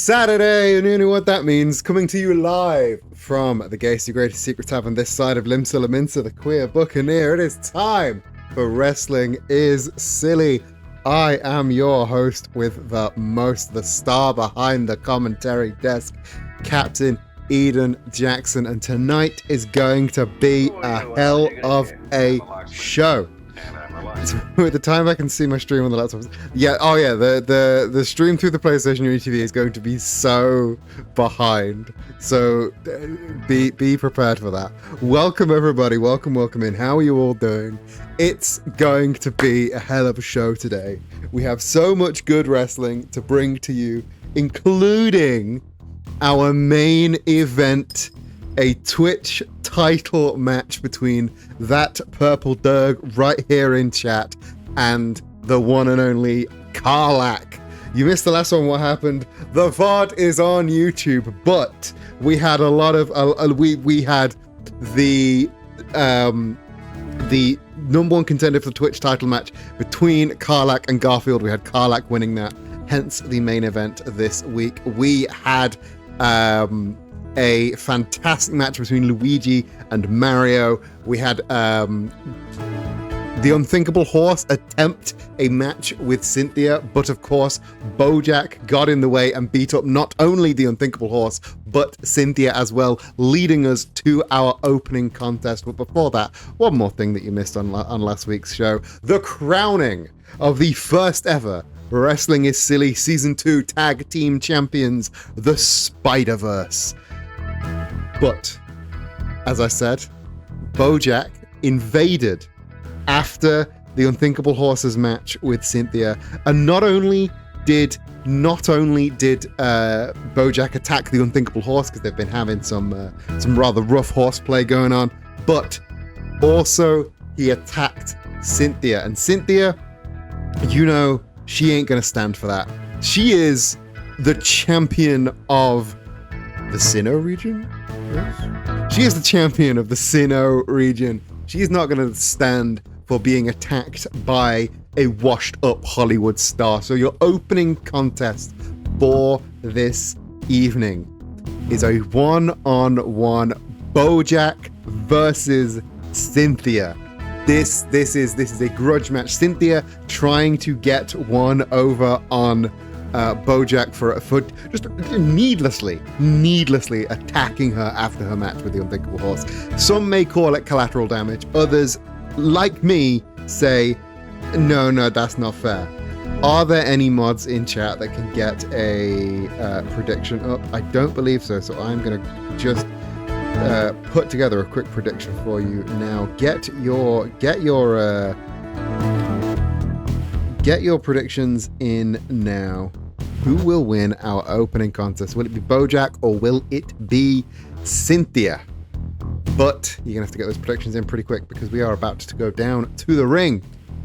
Saturday, and you know what that means. Coming to you live from the Gayest Greatest Secret Tavern this side of Limsa Laminsa, the Queer Buccaneer. It is time for Wrestling is Silly. I am your host with the star behind the commentary desk, Captain Eden Jackson, and tonight is going to be a hell of a show. With the time I can see my stream on the laptop. The stream through the PlayStation Unity TV is going to be so behind. So be prepared for that. Welcome everybody, welcome in. How are you all doing? It's going to be a hell of a show today. We have so much good wrestling to bring to you, including our main event, a Twitch title match between that purple Derg right here in chat and the one and only Karlak. You missed the last one. What happened? The VOD is on YouTube, but we had a lot of we had the number one contender for the Twitch title match between Karlak and Garfield. We had Karlak winning that, hence the main event this week. We had a fantastic match between Luigi and Mario. We had the Unthinkable Horse attempt a match with Cynthia, but of course Bojack got in the way and beat up not only the Unthinkable Horse but Cynthia as well, leading us to our opening contest. But before that, one more thing that you missed on last week's show: the crowning of the first ever Wrestling is Silly Season 2 Tag Team Champions, the Spider-Verse. But, as I said, Bojack invaded after the Unthinkable Horse's match with Cynthia, and not only did Bojack attack the Unthinkable Horse, because they've been having some rather rough horseplay going on, but also he attacked Cynthia. And Cynthia, you know, she ain't gonna stand for that. She is the champion of the Sinnoh region? Yes. She is the champion of the Sinnoh region. She's not going to stand for being attacked by a washed-up Hollywood star. So your opening contest for this evening is a one-on-one Bojack versus Cynthia. This is a grudge match. Cynthia trying to get one over on Bojack for just needlessly attacking her after her match with the Unthinkable Horse. Some may call it collateral damage. Others, like me, say, no, that's not fair. Are there any mods in chat that can get a prediction up? I don't believe so, so I'm going to just put together a quick prediction for you now. Get your predictions in now. Who will win our opening contest? Will it be Bojack or will it be Cynthia? But you're going to have to get those predictions in pretty quick, because we are about to go down to the ring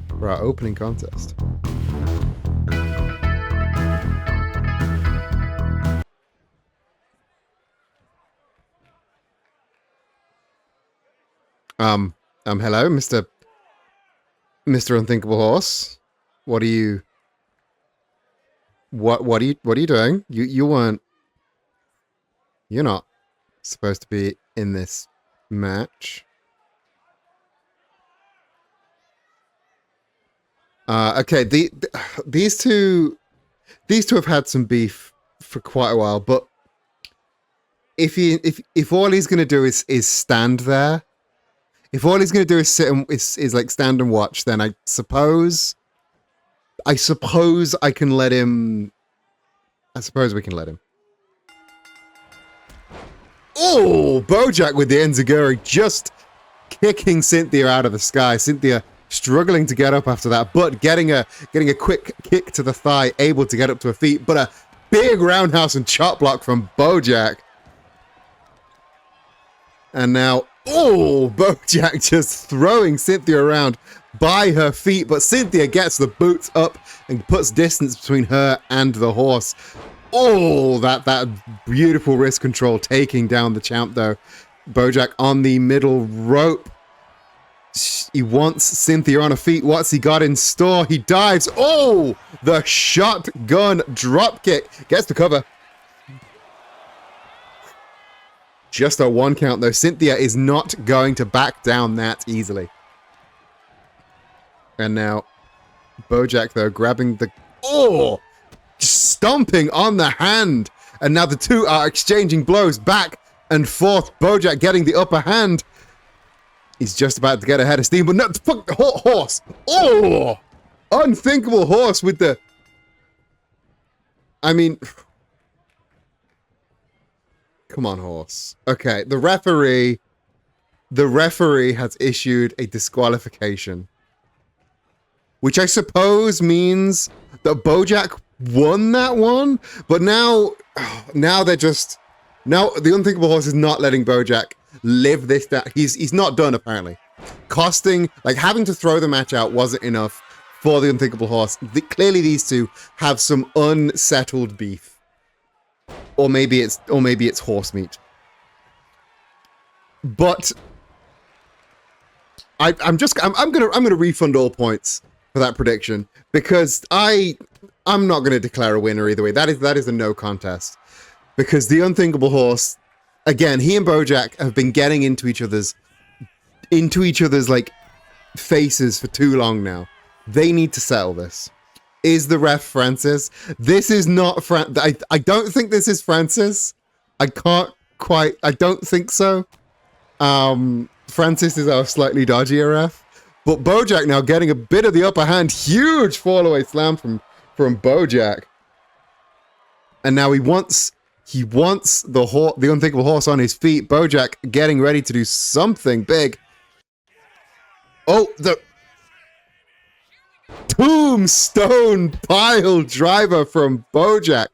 for our opening contest. Hello, Mr. Unthinkable Horse. What are you doing? You're not supposed to be in this match. Okay, these two have had some beef for quite a while, but if all he's gonna do is stand there, if all he's gonna do is sit and is like stand and watch, then I suppose I can let him. I suppose we can let him. Oh, Bojack with the enziguri, just kicking Cynthia out of the sky. Cynthia struggling to get up after that, but getting a quick kick to the thigh, able to get up to her feet, but a big roundhouse and chop block from Bojack. And now, Bojack just throwing Cynthia around by her feet, but Cynthia gets the boots up and puts distance between her and the horse. That beautiful wrist control taking down the champ though. Bojack on the middle rope. He wants Cynthia on her feet. What's he got in store? He dives. The shotgun drop kick. Gets the cover. Just a 1 count, though. Cynthia is not going to back down that easily. And now, Bojack, though, grabbing the... Oh! Stomping on the hand. And now the two are exchanging blows back and forth. Bojack getting the upper hand. He's just about to get ahead of steam, but no, fuck the horse. Oh! Unthinkable horse with the... I mean... Come on, horse. Okay, the referee has issued a disqualification. Which I suppose means that Bojack won that one, but now they're just... Now the Unthinkable Horse is not letting Bojack live this down. He's not done, apparently. Costing, like, having to throw the match out wasn't enough for the Unthinkable Horse. Clearly these two have some unsettled beef. Or maybe it's horse meat. But I'm gonna refund all points for that prediction, because I'm not gonna declare a winner either way. That is a no contest. Because the Unthinkable Horse, again, he and Bojack have been getting into each other's like faces for too long now. They need to settle this. Is the ref Francis? This is not I don't think this is Francis. I don't think so. Francis is our slightly dodgier ref. But Bojack now getting a bit of the upper hand. Huge fall-away slam from Bojack. And now he wants the Unthinkable Horse on his feet. Bojack getting ready to do something big. Oh, the tombstone pile driver from Bojack.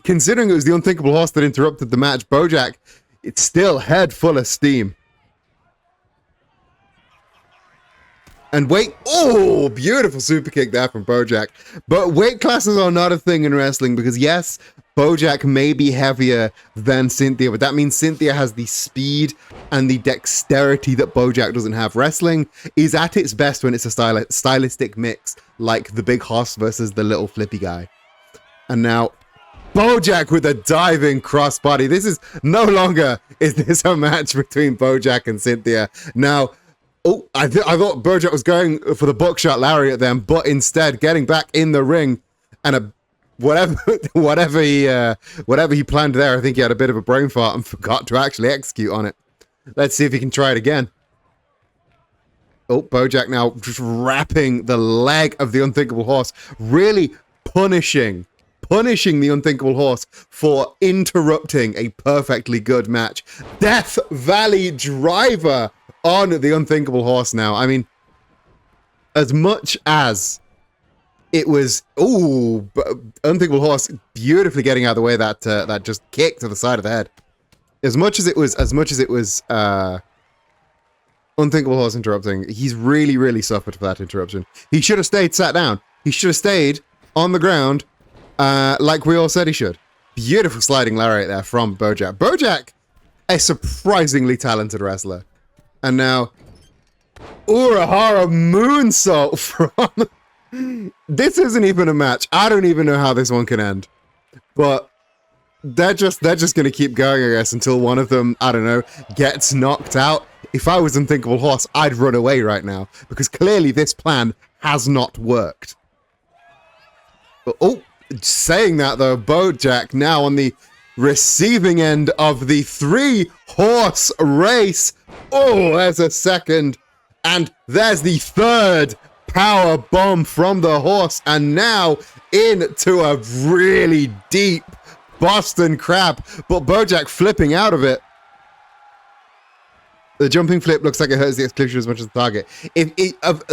Considering it was the Unthinkable Horse that interrupted the match, Bojack, it's still head full of steam. And oh, beautiful super kick there from Bojack. But weight classes are not a thing in wrestling, because yes, Bojack may be heavier than Cynthia, but that means Cynthia has the speed and the dexterity that Bojack doesn't have. Wrestling is at its best when it's a stylistic mix, like the big horse versus the little flippy guy. And now, Bojack with a diving crossbody. This is no longer, is this a match between Bojack and Cynthia? Now, oh, I thought Bojack was going for the buckshot lariat then, but instead getting back in the ring and whatever he planned there, I think he had a bit of a brain fart and forgot to actually execute on it. Let's see if he can try it again. Oh, Bojack now just wrapping the leg of the Unthinkable Horse, really punishing the Unthinkable Horse for interrupting a perfectly good match. Death Valley driver on the Unthinkable Horse now. I mean, as much as it was, Unthinkable Horse beautifully getting out of the way that just kick to the side of the head. As much as it was Unthinkable Horse interrupting, he's really, really suffered for that interruption. He should have stayed sat down. He should have stayed on the ground, like we all said he should. Beautiful sliding lariat there from Bojack. Bojack, a surprisingly talented wrestler. And now, Urahara moonsault from... This isn't even a match. I don't even know how this one can end. But they're just going to keep going, I guess, until one of them, I don't know, gets knocked out. If I was Unthinkable Horse, I'd run away right now, because clearly this plan has not worked. But, oh, saying that though, Bojack now on the receiving end of the 3-horse race. Oh, there's a second. And there's the third power bomb from the horse. And now into a really deep Boston Crab. But Bojack flipping out of it. The jumping flip looks like it hurts the exclusion as much as the target.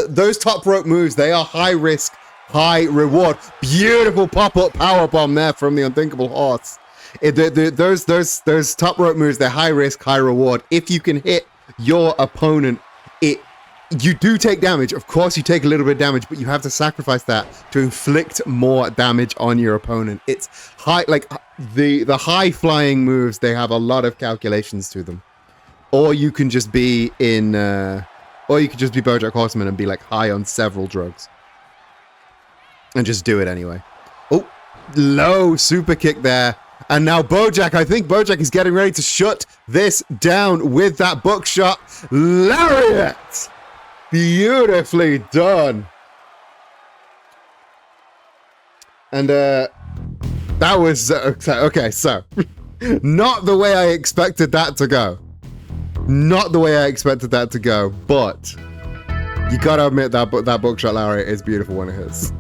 Those top rope moves, they are high risk, high reward. Beautiful pop-up power bomb there from the Unthinkable Horse. Those top rope moves, they're high risk, high reward. If you can hit your opponent, you do take damage. Of course, you take a little bit of damage, but you have to sacrifice that to inflict more damage on your opponent. It's high, like the high flying moves. They have a lot of calculations to them. Or you can just be Bojack Horseman and be like high on several drugs, and just do it anyway. Oh, low super kick there And now Bojack, I think Bojack is getting ready to shut this down with that buckshot lariat. Beautifully done. And that was okay, so not the way I expected that to go. Not the way I expected that to go, but you gotta admit that buckshot lariat is beautiful when it hits.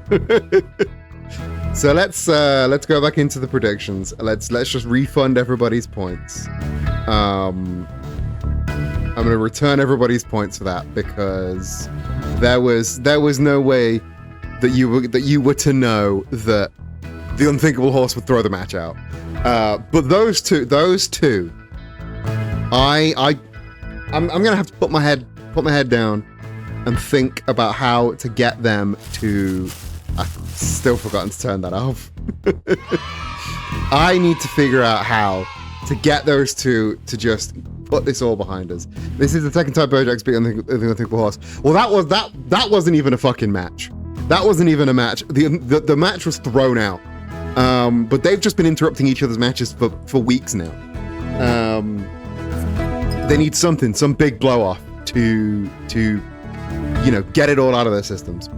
So let's go back into the predictions. Let's just refund everybody's points. I'm gonna return everybody's points for that because there was no way that you were to know that the Unthinkable Horse would throw the match out. But those two, I'm gonna have to put my head down and think about how to get them to. I've still forgotten to turn that off. I need to figure out how to get those two to just put this all behind us. This is the second time Bojack's beaten the Unthinkable Horse. Well, that wasn't even a fucking match. That wasn't even a match. The match was thrown out. But they've just been interrupting each other's matches for weeks now. They need some big blow off to get it all out of their systems.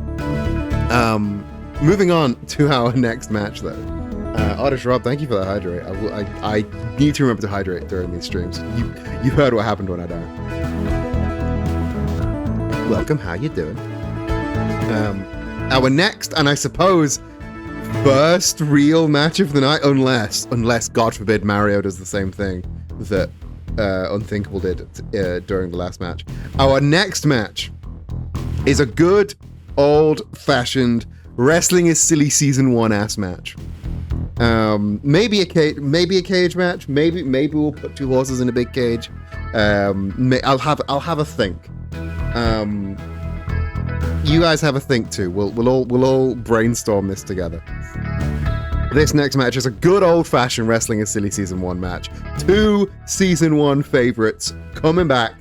Moving on to our next match though. Oddish Rob, thank you for that hydrate. I need to remember to hydrate during these streams. You heard what happened when I died. Welcome, how you doing? Our next, and I suppose first real match of the night, unless God forbid Mario does the same thing that Unthinkable did during the last match. Our next match is a good old-fashioned Wrestling is Silly Season 1 ass match. Maybe a cage match. Maybe we'll put two horses in a big cage. I'll have a think. You guys have a think too. We'll all brainstorm this together. This next match is a good old-fashioned Wrestling is Silly Season 1 match. Two Season 1 favorites coming back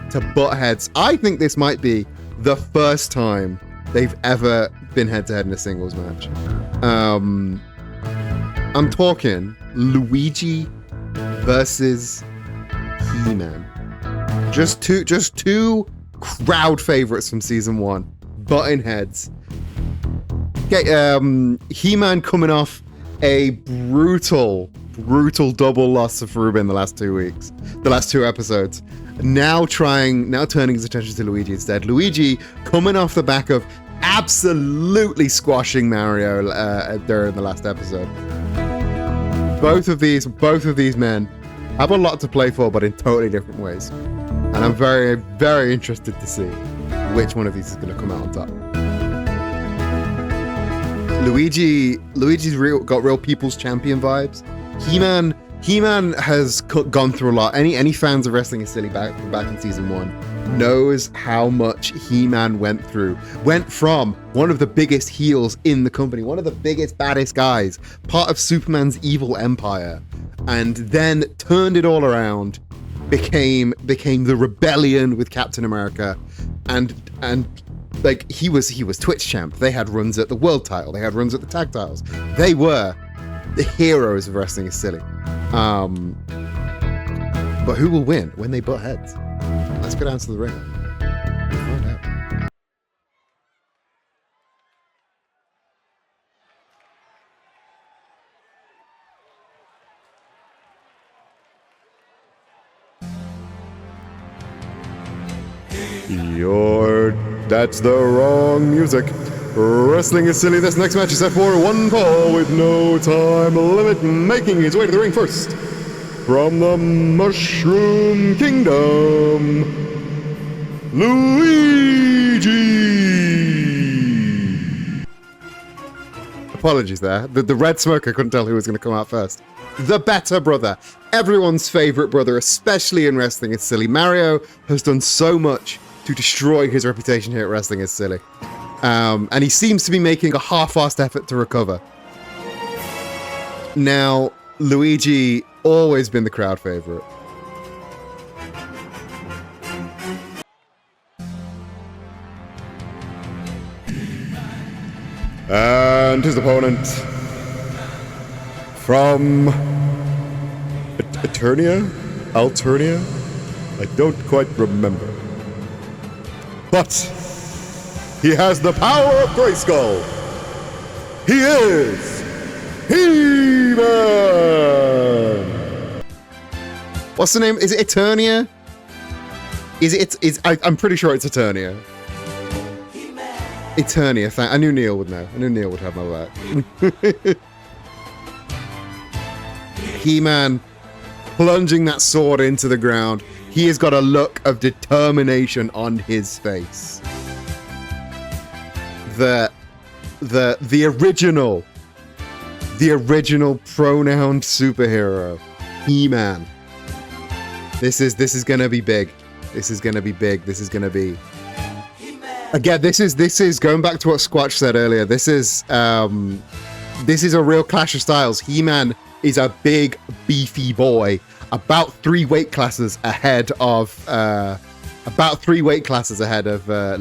to butt heads. I think this might be the first time they've ever been head-to-head in a singles match. I'm talking Luigi versus He-Man. Just two crowd favorites from Season 1. Butting heads. Okay, He-Man coming off a brutal double loss of Ruben the last 2 weeks. The last two episodes. Now turning his attention to Luigi instead. Luigi coming off the back of absolutely squashing Mario during the last episode. Both of these men have a lot to play for, but in totally different ways. And I'm very, very interested to see which one of these is going to come out on top. Luigi's got real people's champion vibes. He-Man has gone through a lot. Any fans of Wrestling is Silly back in Season 1 knows how much He-Man went through. Went from one of the biggest heels in the company, one of the biggest, baddest guys, part of Superman's evil empire, and then turned it all around, became the rebellion with Captain America, and like he was Twitch champ. They had runs at the world title. They had runs at the tag titles. They were the heroes of Wrestling is Silly. But who will win when they butt heads? Let's go down to the ring. Find out. That's the wrong music. Wrestling is Silly. This next match is set for one fall with no time limit. Making his way to the ring first, from the Mushroom Kingdom, Luigi. Apologies there. The red smoke, I couldn't tell who was going to come out first. The better brother. Everyone's favorite brother, especially in Wrestling is Silly. Mario has done so much to destroy his reputation here at Wrestling is Silly. And he seems to be making a half-assed effort to recover. Now, Luigi, always been the crowd favorite. And his opponent, from Eternia? Alternia? I don't quite remember. But he has the power of Grayskull. He is He-Man! What's the name? Is it Eternia? I'm pretty sure it's Eternia. Eternia, I knew Neil would know. I knew Neil would have my back. He-Man plunging that sword into the ground. He has got a look of determination on his face. The original pronoun superhero, He-Man. This is gonna be big. This is gonna be big. This is gonna be. Again, this is going back to what Squatch said earlier. This is a real clash of styles. He-Man is a big, beefy boy, about 3 weight classes ahead of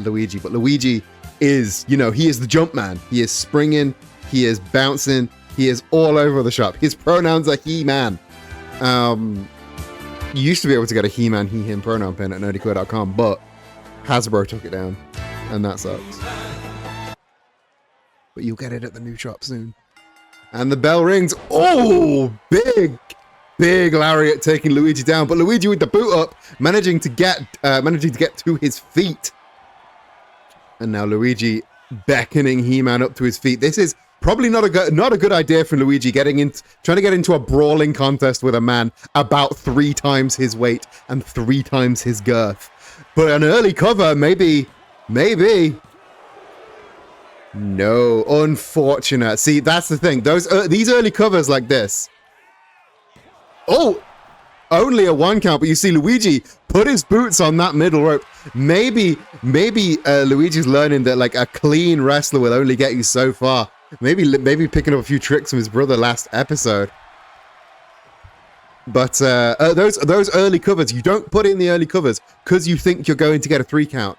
Luigi. But Luigi is, he is the jump man. He is springing. He is bouncing. He is all over the shop. His pronouns are He-Man. You used to be able to get a He-Man, he/him pronoun pin at nerdycore.com, but Hasbro took it down, and that sucks. But you'll get it at the new shop soon. And the bell rings. Oh, big lariat taking Luigi down, but Luigi with the boot up, managing to get to his feet. And now Luigi beckoning He-Man up to his feet. This is probably not a good idea for Luigi trying to get into a brawling contest with a man about 3 times his weight and 3 times his girth. But an early cover, maybe. No, unfortunate. See, that's the thing. These early covers like this. Oh, only a 1 count, but you see Luigi put his boots on that middle rope. Maybe Luigi's learning that like a clean wrestler will only get you so far. Maybe picking up a few tricks from his brother last episode. But those early covers, you don't put in the early covers because you think you're going to get a 3 count.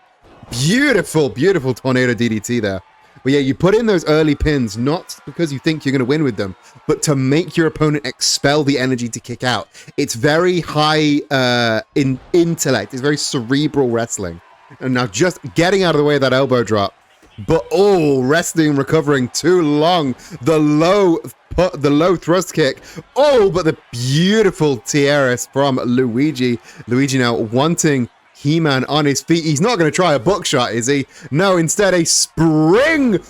Beautiful tornado DDT there. But yeah, you put in those early pins, not because you think you're going to win with them, but to make your opponent expel the energy to kick out. It's very high in intellect. It's very cerebral wrestling. And now just getting out of the way of that elbow drop. But resting, recovering too long. The low thrust kick. But the beautiful Tierras from Luigi. Luigi now wanting He-Man on his feet. He's not going to try a buckshot, is he? No, instead a springboard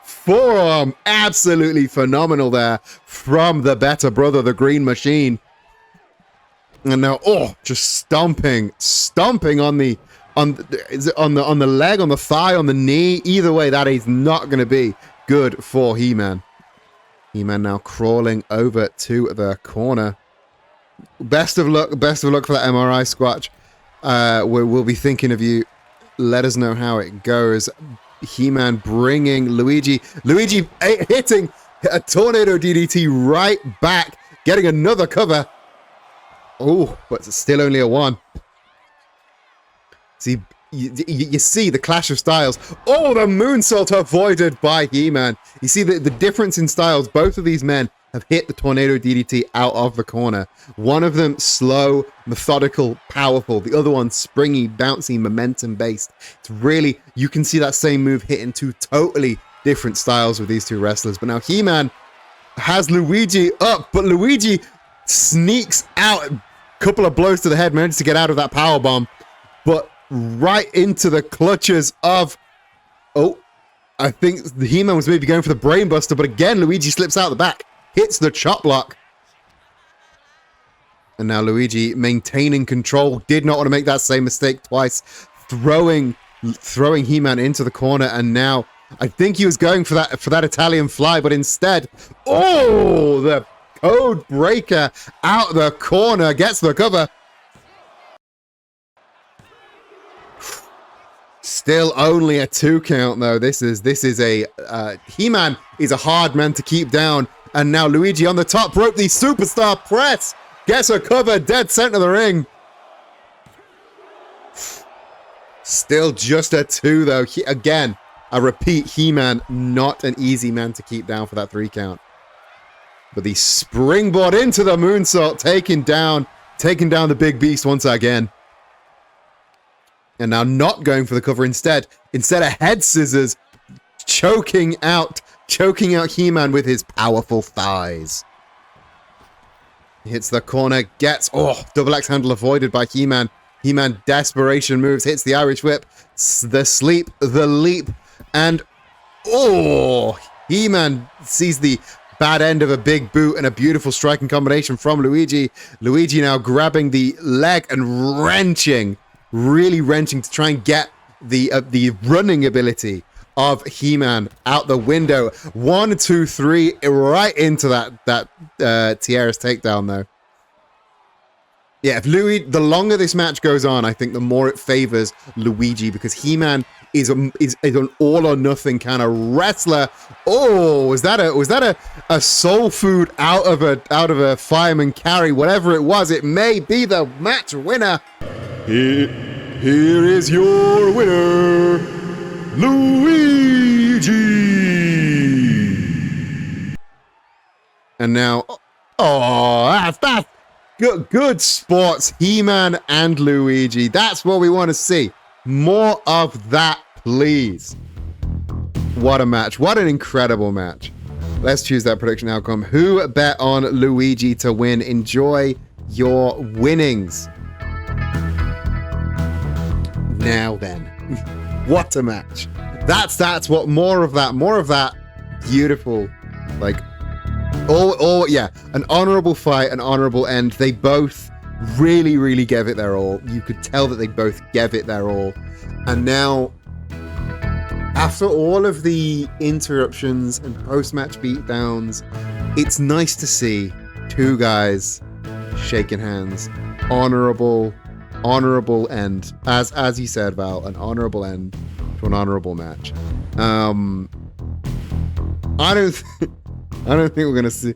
forearm. Absolutely phenomenal there from the better brother, the Green Machine. And now, just stomping on the leg, on the thigh, on the knee. Either way, that is not going to be good for He-Man. He-Man now crawling over to the corner. Best of luck for that MRI, Squatch. We'll be thinking of you. Let us know how it goes. He-Man bringing Luigi hitting a tornado DDT right back, getting another cover. But it's still only a 1. See, you see the clash of styles. The moonsault avoided by He-Man. You see the difference in styles. Both of these men have hit the tornado DDT out of the corner. One of them slow, methodical, powerful. The other one springy, bouncy, momentum-based. It's really, you can see that same move hit in 2 totally different styles with these 2 wrestlers. But now He-Man has Luigi up, but Luigi sneaks out. A couple of blows to the head, manages to get out of that powerbomb, but right into the clutches of... I think He-Man was maybe going for the brainbuster, but again, Luigi slips out the back. Hits the chop block. And now Luigi maintaining control. Did not want to make that same mistake twice. Throwing He-Man into the corner. And now I think he was going for that Italian fly, but instead, the code breaker out the corner. Gets the cover. Still only a 2 count though. This is a He-Man is a hard man to keep down. And now Luigi on the top rope, the superstar press gets a cover dead center of the ring. Still just a 2 though. Again, I repeat, He-Man not an easy man to keep down for that 3 count. But the springboard into the moonsault, taking down the big beast once again. And now not going for the cover instead a head scissors, choking out He-Man with his powerful thighs. Hits the corner, gets, double axe handle avoided by He-Man. He-Man desperation moves, hits the Irish whip, the sleep, the leap, and He-Man sees the bad end of a big boot and a beautiful striking combination from Luigi. Luigi now grabbing the leg and really wrenching to try and get the running ability of He-Man out the window. 1, 2, 3, right into that Tiara's takedown though. Yeah, the longer this match goes on, I think the more it favors Luigi, because He-Man is an all or nothing kind of wrestler. Oh, was that a soul food out of a fireman carry? Whatever it was, it may be the match winner. Here is your winner, Luigi. And now, that's good sports, He-Man and Luigi. That's what we want to see. More of that, please. What a match. What an incredible match. Let's choose that prediction outcome. Who bet on Luigi to win? Enjoy your winnings. Now then, what a match. That's what more of that beautiful, like, an honorable fight, an honorable end. They both really gave it their all. You could tell that they both gave it their all. And now, after all of the interruptions and post-match beatdowns, it's nice to see two guys shaking hands. Honorable end. As you said, Val, an honorable end to an honorable match. I don't think we're gonna see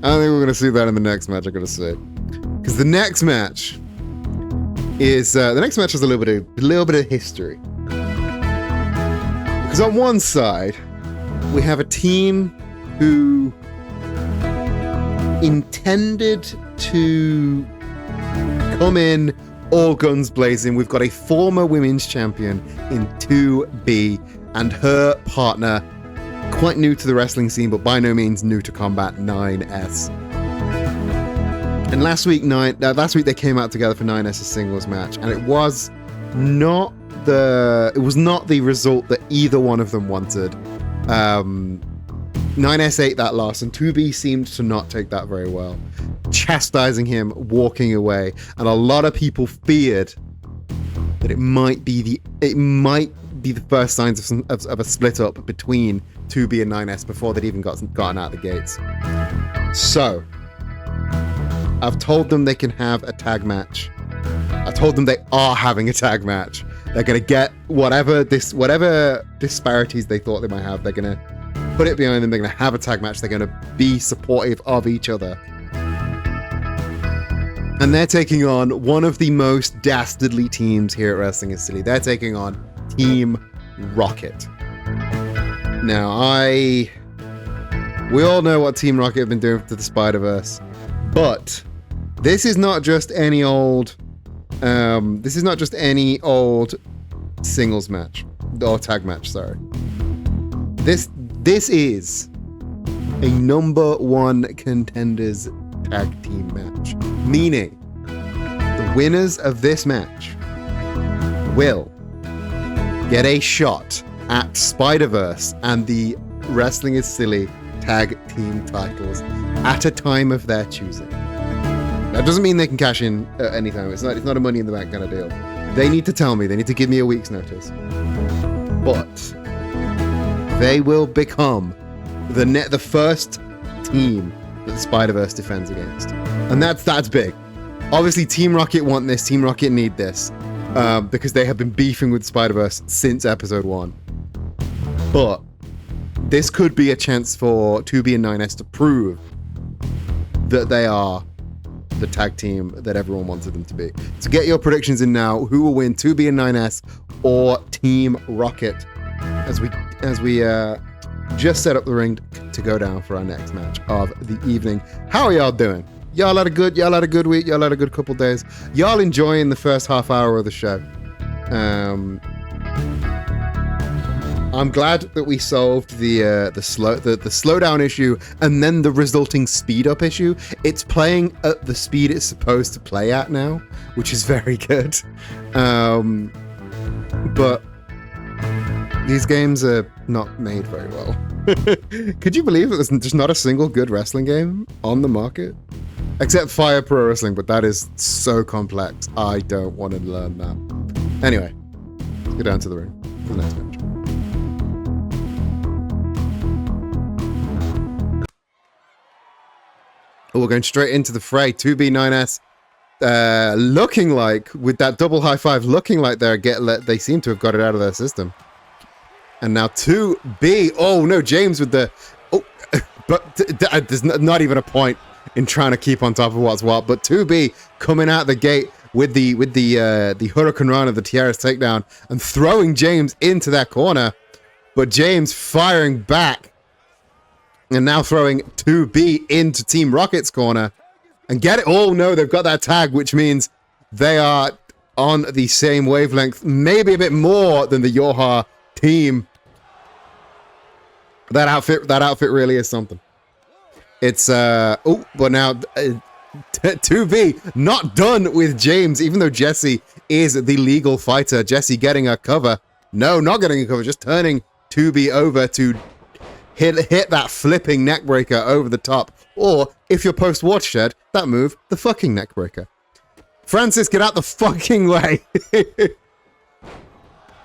that in the next match, I gotta say. Because the next match has a little bit of history. Because on one side, we have a team who intended to come in all guns blazing. We've got a former women's champion in 2B and her partner, quite new to the wrestling scene, but by no means new to combat, 9S. And last week they came out together for 9S's singles match, and it was not the result that either one of them wanted. 9S ate that loss, and 2B seemed to not take that very well, chastising him, walking away, and a lot of people feared that it might be the first signs of a split up between 2B and 9S before they'd even gotten out the gates. So I've told them they can have a tag match. I told them they are having a tag match. They're gonna get whatever disparities they thought they might have. They're gonna put it behind them. They're gonna have a tag match. They're gonna be supportive of each other. And they're taking on one of the most dastardly teams here at Wrestling is Silly. They're taking on Team Rocket. Now, we all know what Team Rocket have been doing to the Spider-Verse, but this is not just any old singles match or tag match. Sorry, this is a number one contenders tag team match, meaning the winners of this match will get a shot at Spider-Verse and the Wrestling is Silly tag team titles at a time of their choosing. That doesn't mean they can cash in at any time. It's not a money in the bank kind of deal. They need to tell me. They need to give me a week's notice. But they will become the first team that the Spider-Verse defends against. And that's big. Obviously, Team Rocket want this. Team Rocket need this. Because they have been beefing with Spider-Verse since episode 1. But this could be a chance for 2B and 9S to prove that they are the tag team that everyone wanted them to be. So get your predictions in now. Who will win, 2B and 9S or Team Rocket? As we just set up the ring to go down for our next match of the evening. How are y'all doing? Y'all had a good week. Y'all had a good couple days. Y'all enjoying the first half hour of the show. I'm glad that we solved the slowdown issue and then the resulting speed up issue. It's playing at the speed it's supposed to play at now, which is very good. But these games are not made very well. Could you believe that there's just not a single good wrestling game on the market? Except Fire Pro Wrestling, but that is so complex. I don't want to learn that. Anyway, let's go down to the ring for the next match. Oh, we're going straight into the fray. 2B9S looking like, with that double high five, looking like they seem to have got it out of their system. And now 2B. Oh, no, James with the... Oh, but there's not even a point in trying to keep on top of what's what. But 2B coming out the gate with the Hurricane Rana, the Tiara's takedown, and throwing James into that corner. But James firing back. And now throwing 2B into Team Rocket's corner. And get it? Oh, no, they've got that tag, which means they are on the same wavelength. Maybe a bit more than the Yoha team. That outfit really is something. It's, but now 2B not done with James, even though Jesse is the legal fighter. Jesse getting a cover. No, not getting a cover, just turning 2B over to hit that flipping neckbreaker over the top. Or, if you're post-watershed, that move, the fucking neckbreaker. Francis, get out the fucking way.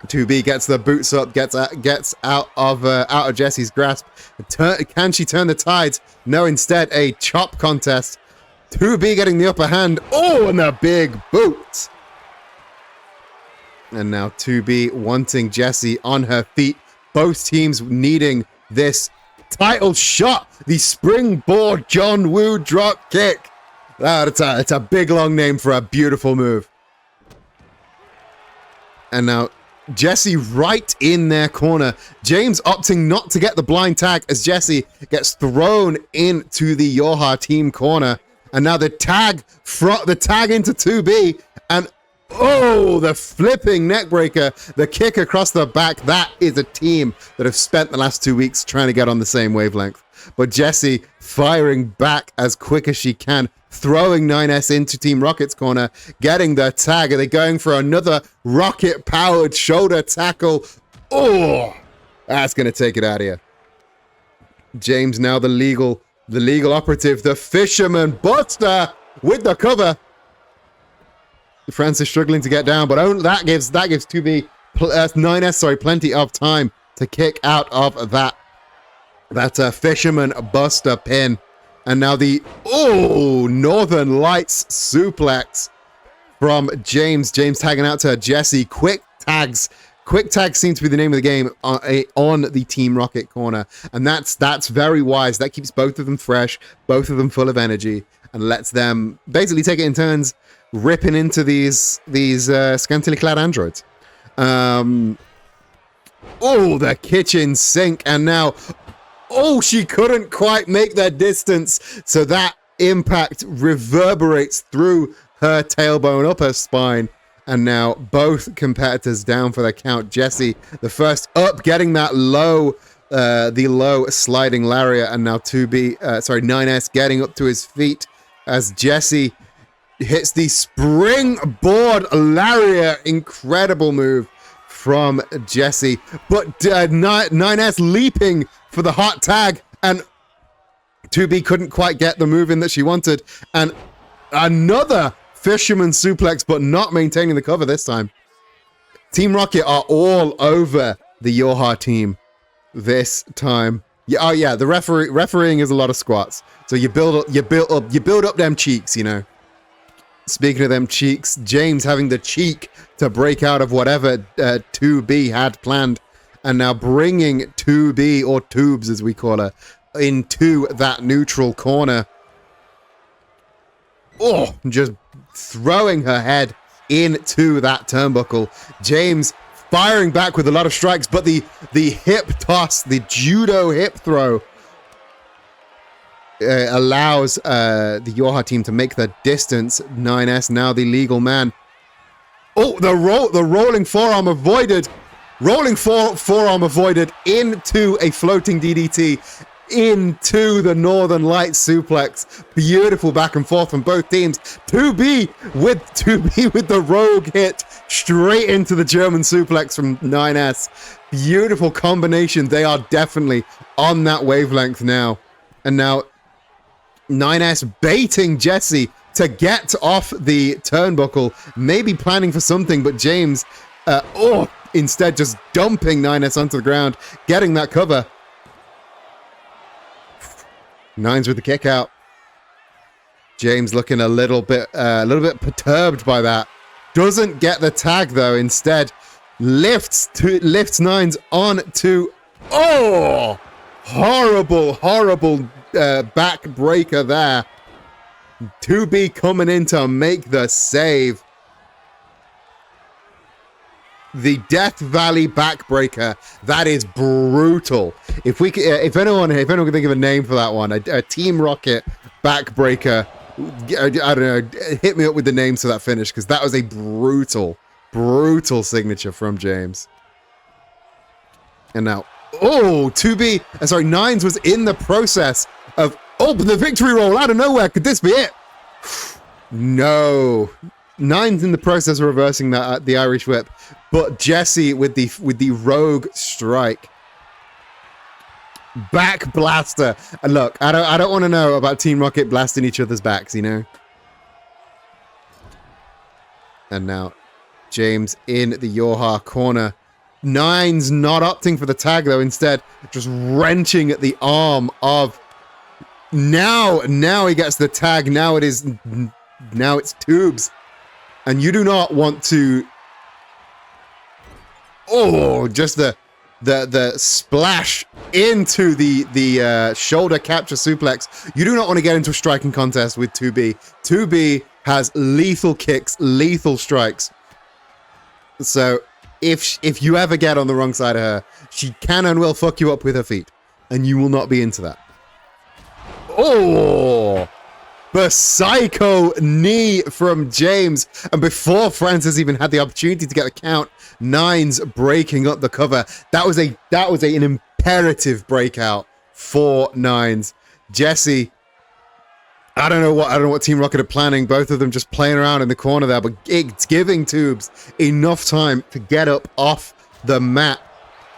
2B gets the boots up, gets out of Jesse's grasp. Can she turn the tides? No, instead, a chop contest. 2B getting the upper hand. Oh, and a big boot. And now 2B wanting Jesse on her feet. Both teams needing this title shot, the springboard John Woo drop kick. It's a big long name for a beautiful move. And now Jesse right in their corner. James opting not to get the blind tag as Jesse gets thrown into the Yoha team corner. And now the tag into 2B, and oh, the flipping neckbreaker, the kick across the back. That is a team that have spent the last 2 weeks trying to get on the same wavelength. But Jesse firing back as quick as she can, throwing 9S into Team Rocket's corner, getting the tag. Are they going for another rocket-powered shoulder tackle? Oh, that's going to take it out of you. James now the legal operative, the Fisherman Buster with the cover. Francis struggling to get down, but that gives 2B 9S plenty of time to kick out of that Fisherman Buster pin. And now the Northern Lights suplex from James. James tagging out to Jesse. Quick tags seems to be the name of the game on the Team Rocket corner, and that's very wise. That keeps both of them fresh, both of them full of energy, and lets them basically take it in turns, ripping into these scantily clad androids. The kitchen sink, and now she couldn't quite make that distance, so that impact reverberates through her tailbone up her spine. And now both competitors down for the count. Jesse, the first up, getting that low sliding lariat, and now 9S getting up to his feet as Jesse hits the springboard lariat. Incredible move from Jesse, but 9S leaping for the hot tag, and 2B couldn't quite get the move in that she wanted, and another Fisherman suplex, but not maintaining the cover this time. Team Rocket are all over the Yoha team this time. Yeah, the refereeing is a lot of squats. So you build up them cheeks, you know. Speaking of them cheeks, James having the cheek to break out of whatever 2B had planned, and now bringing 2B, or Tubes as we call her, into that neutral corner. Just throwing her head into that turnbuckle. James firing back with a lot of strikes, but the hip toss, the judo hip throw, allows the Yoha team to make the distance. 9S now the legal man. Oh, the rolling forearm avoided. Rolling forearm avoided into a floating DDT, into the Northern Lights suplex. Beautiful back and forth from both teams. 2B with the rogue hit straight into the German suplex from 9S. Beautiful combination. They are definitely on that wavelength now. And now 9S baiting Jesse to get off the turnbuckle, maybe planning for something, but James, instead just dumping 9S onto the ground, getting that cover. Nines with the kick out. James looking a little bit perturbed by that. Doesn't get the tag though. Instead, lifts Nines on to horrible backbreaker there. 2B coming in to make the save. The Death Valley backbreaker. That is brutal. If anyone can think of a name for that one, a Team Rocket backbreaker, I don't know, hit me up with the names for that finish, because that was a brutal signature from James. And now, 2B, sorry, Nines was in the process of, but the victory roll out of nowhere. Could this be it? No. Nines in the process of reversing that the Irish whip, but Jesse with the rogue strike. Back blaster. And look, I don't want to know about Team Rocket blasting each other's backs, you know. And now James in the Yoha corner. Nines not opting for the tag though, instead just wrenching at the arm of. Now he gets the tag. Now it's Tubes. And you do not want to. Just the splash into the shoulder capture suplex. You do not want to get into a striking contest with 2B. 2B has lethal kicks, lethal strikes. So if you ever get on the wrong side of her, she can and will fuck you up with her feet, and you will not be into that. The psycho knee from James. And before Francis even had the opportunity to get the count, Nines breaking up the cover. That was an imperative breakout for Nines. Jesse, I don't know what Team Rocket are planning. Both of them just playing around in the corner there, but it's giving Tubes enough time to get up off the mat.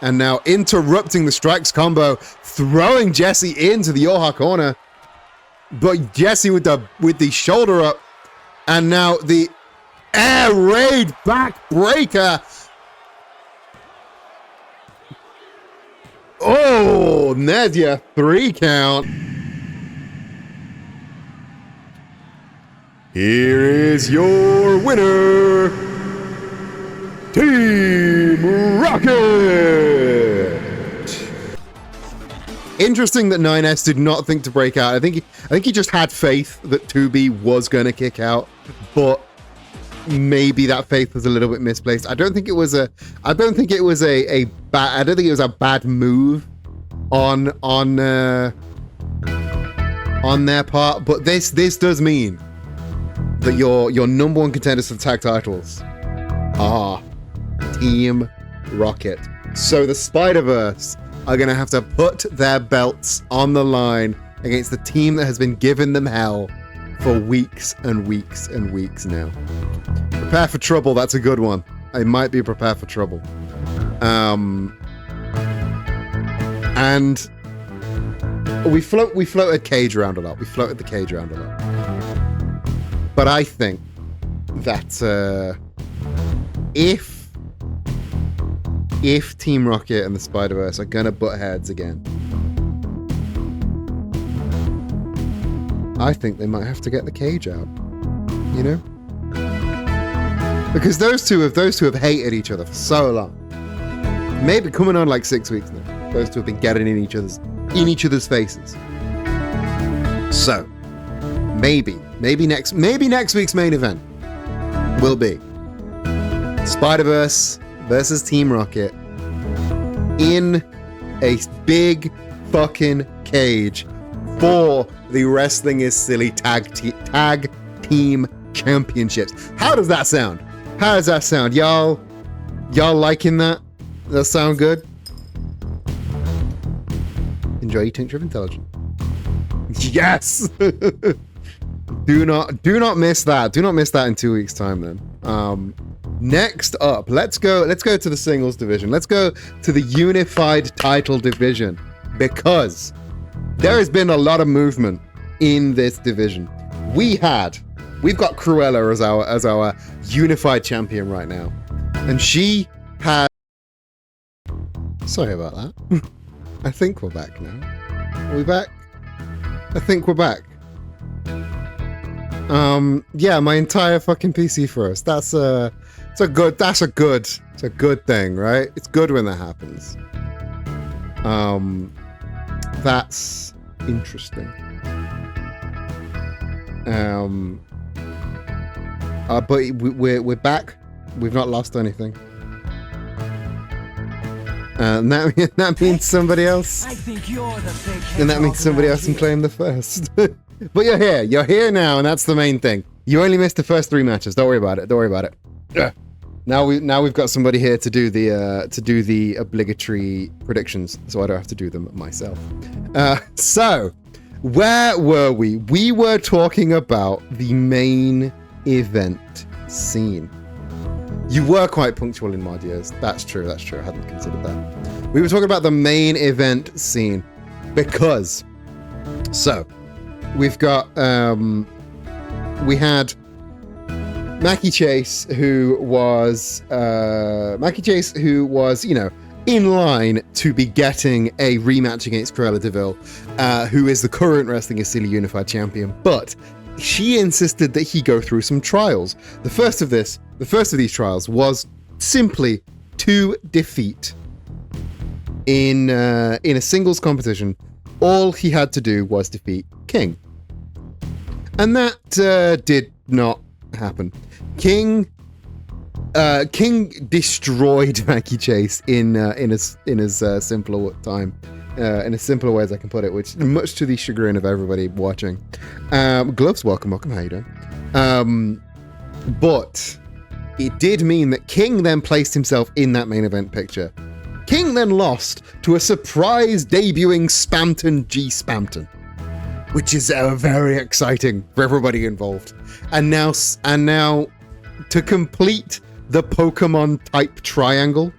And now interrupting the strikes combo, throwing Jesse into the Yoha corner. But Jesse with the shoulder up, and now the air raid backbreaker. There's your 3 count. Here is your winner, Team Rocket. Interesting that 9S did not think to break out. I think he just had faith that 2B was going to kick out, but maybe that faith was a little bit misplaced. I don't think it was a bad move on their part, but this does mean that your number one contenders for the tag titles are Team Rocket. So the Spider-Verse are going to have to put their belts on the line against the team that has been giving them hell for weeks and weeks and weeks now. Prepare for trouble. That's a good one. I might be prepared for trouble. And we floated Cage around a lot. We floated the Cage around a lot. But I think that if Team Rocket and the Spider-Verse are gonna butt heads again, I think they might have to get the Cage out, you know? Because those two have hated each other for so long. Maybe coming on like 6 weeks now. Those two have been getting in each other's faces. So maybe next week's main event will be Spider-Verse versus Team Rocket in a big fucking cage for the Wrestling is Silly tag team championships. How does that sound? How does that sound? Y'all liking that? Does that sound good? Enjoy your tincture of intelligence. Yes. Do not miss that. Do not miss that in 2 weeks' time then. Next up, let's go to the singles division. Let's go to the unified title division, because there has been a lot of movement in this division. We've got Cruella as our unified champion right now. And she had... Sorry about that. I think we're back now. Are we back? I think we're back. Yeah, my entire fucking PC froze. That's a good thing, right? It's good when that happens. That's interesting. But we're back. We've not lost anything. And that means somebody else. I think you're the big And that means somebody else can claim the first. But you're here. You're here now, and that's the main thing. You only missed the first 3 matches. Don't worry about it. Don't worry about it. Ugh. Now we've got somebody here to do the obligatory predictions, so I don't have to do them myself. So where were we? We were talking about the main event scene. You were quite punctual in my ears. That's true. I hadn't considered that. We were talking about the main event scene because, so we've got we had Mackie Chase, who was in line to be getting a rematch against Cruella DeVille, who is the current Wrestling is Silly Unified Champion, but she insisted that he go through some trials. The first of these trials was simply to defeat in a singles competition. All he had to do was defeat King, and that did not happen. King destroyed Mackie Chase in as simpler time, in as simpler way as I can put it, which much to the chagrin of everybody watching. Gloves, welcome. How you doing? But it did mean that King then placed himself in that main event picture. King then lost to a surprise debuting Spamton G. Spamton, which is very exciting for everybody involved. And now to complete the Pokemon type triangle,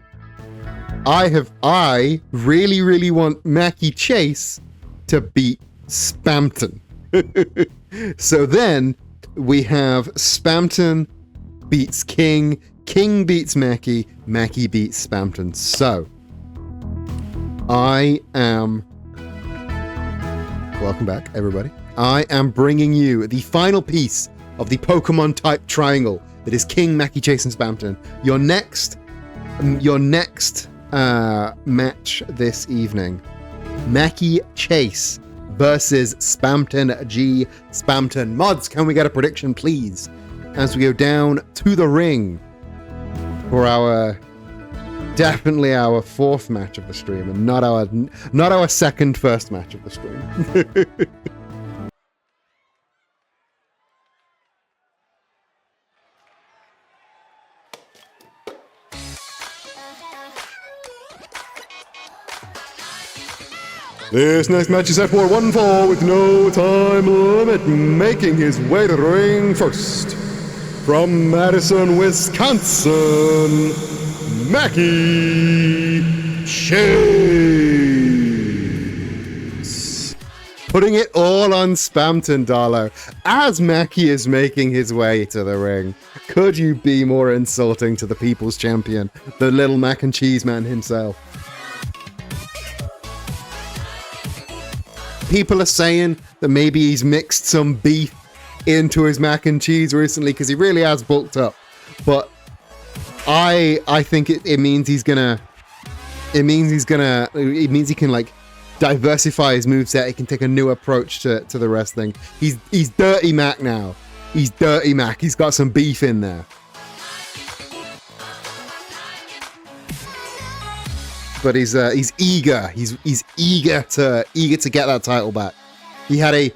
I really want Mackie Chase to beat Spamton. So then we have Spamton beats King, King beats Mackie, Mackie beats Spamton. So welcome back, everybody. I am bringing you the final piece of the Pokemon type triangle that is King, Mackie Chase, and Spamton. Your next match this evening: Mackie Chase versus Spamton G. Spamton. Mods, can we get a prediction, please, as we go down to the ring for definitely our 4th match of the stream, and not our first match of the stream. This next match is set for 1 fall with no time limit. Making his way to the ring first, from Madison, Wisconsin, Mackie Chase. Putting it all on Spamton, Darlo, as Mackie is making his way to the ring. Could you be more insulting to the people's champion, the little mac and cheese man himself? People are saying that maybe he's mixed some beef into his mac and cheese recently, because he really has bulked up. But I think it means he can like diversify his moveset. He can take a new approach to the wrestling. He's Dirty Mac now. He's Dirty Mac. He's got some beef in there. but he's eager. He's eager to get that title back. He had a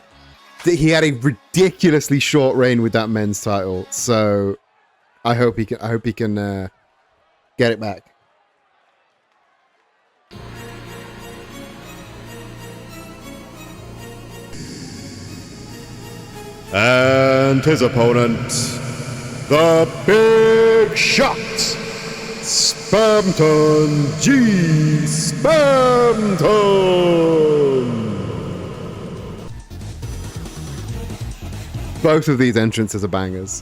ridiculously short reign with that men's title, so I hope he can get it back. And his opponent, the Big Shot, Spamton G. Spamton. Both of these entrances are bangers.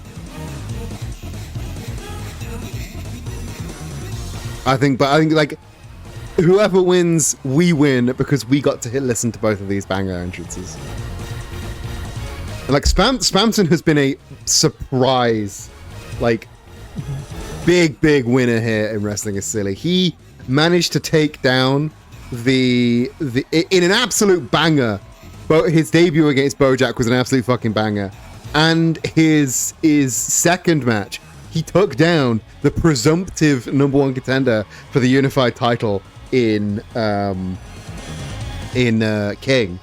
I think like whoever wins, we win because we got to listen to both of these banger entrances. Like Spamton has been a surprise, like big winner here in Wrestling is Silly. He managed to take down the in an absolute banger. But his debut against Bojack was an absolute fucking banger, and his second match, he took down the presumptive #1 contender for the unified title in King.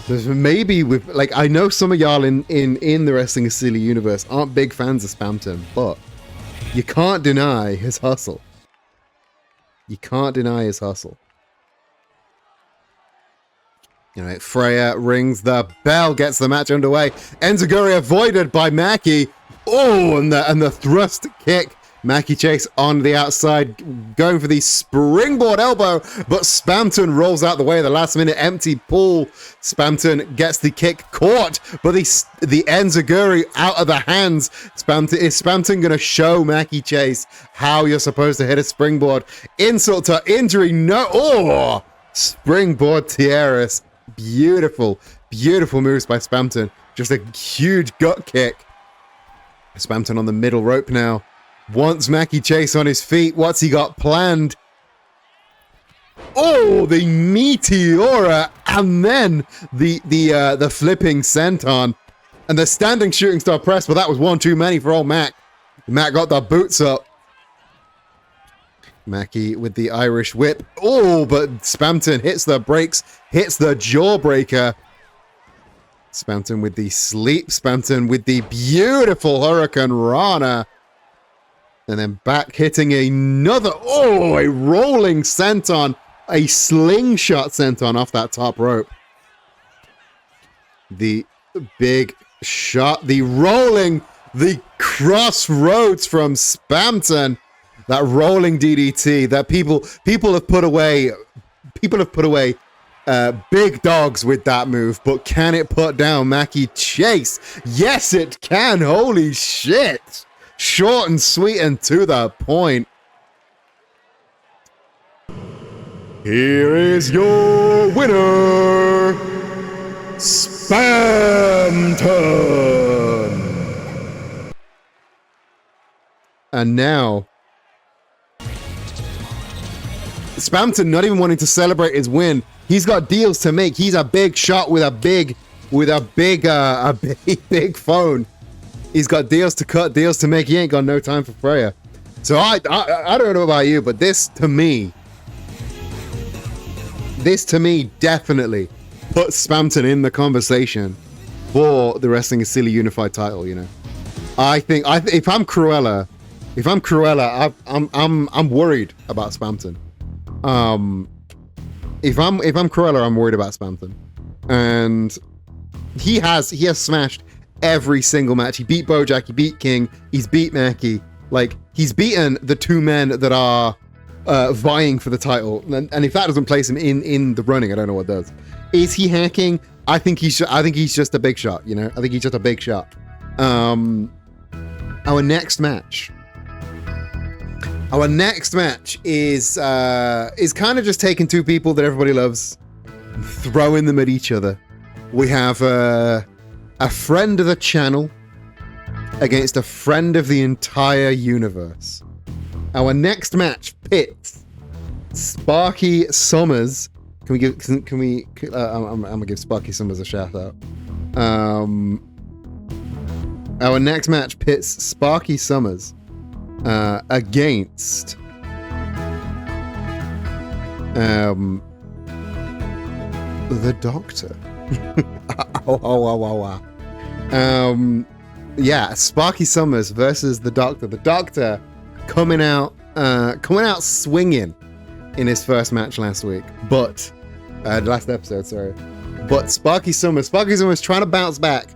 Maybe with like, I know some of y'all in the Wrestling is Silly universe aren't big fans of Spamton, but you can't deny his hustle. You can't deny his hustle. You know, Freya rings the bell, gets the match underway. Enziguri avoided by Mackie. Oh, and the thrust kick. Mackie Chase on the outside, going for the springboard elbow, but Spamton rolls out the way. The last minute empty pull. Spamton gets the kick caught, but the Enziguri out of the hands. Is Spamton going to show Mackie Chase how you're supposed to hit a springboard? Insult to injury. No. Oh, springboard tiaras. Beautiful moves by Spamton. Just a huge gut kick. Spamton on the middle rope now. Wants Mackie Chase on his feet. What's he got planned? Oh, the Meteora, and then the flipping senton, and the standing shooting star press. But that was one too many for old Mac. Mac got the boots up. Mackie with the Irish whip. Oh, but Spamton hits the brakes, hits the jawbreaker. Spamton with the sleep. Spamton with the beautiful Hurricane Rana. And then back hitting another, a rolling senton, a slingshot senton off that top rope. The big shot, the rolling, the crossroads from Spamton, that rolling DDT that people have put away. People have put away big dogs with that move, but can it put down Mackie Chase? Yes, it can. Holy shit. Short and sweet and to the point. Here is your winner, Spamton. And now, Spamton not even wanting to celebrate his win. He's got deals to make. He's a big shot with a big phone. He's got deals to cut, deals to make. He ain't got no time for Freya. So I don't know about you, but this to me definitely puts Spamton in the conversation for the Wrestling is Silly unified title. You know, I think if I'm Cruella, I'm worried about Spamton. If I'm Cruella, I'm worried about Spamton, and he has smashed every single match. He beat Bojack, he beat King, he's beat Mackie. Like, he's beaten the two men that are vying for the title. And if that doesn't place him in the running, I don't know what does. Is he hacking? I think he's just a big shot, you know? I think he's just a big shot. Our next match is kind of just taking two people that everybody loves, throwing them at each other. We have a friend of the channel against a friend of the entire universe. Our next match pits Sparky Summers. I'm gonna give Sparky Summers a shout out. Our next match pits Sparky Summers against The Doctor. Yeah, Sparky Summers versus the Doctor. The Doctor coming out swinging in his first match last week, but last episode, sorry. But Sparky Summers trying to bounce back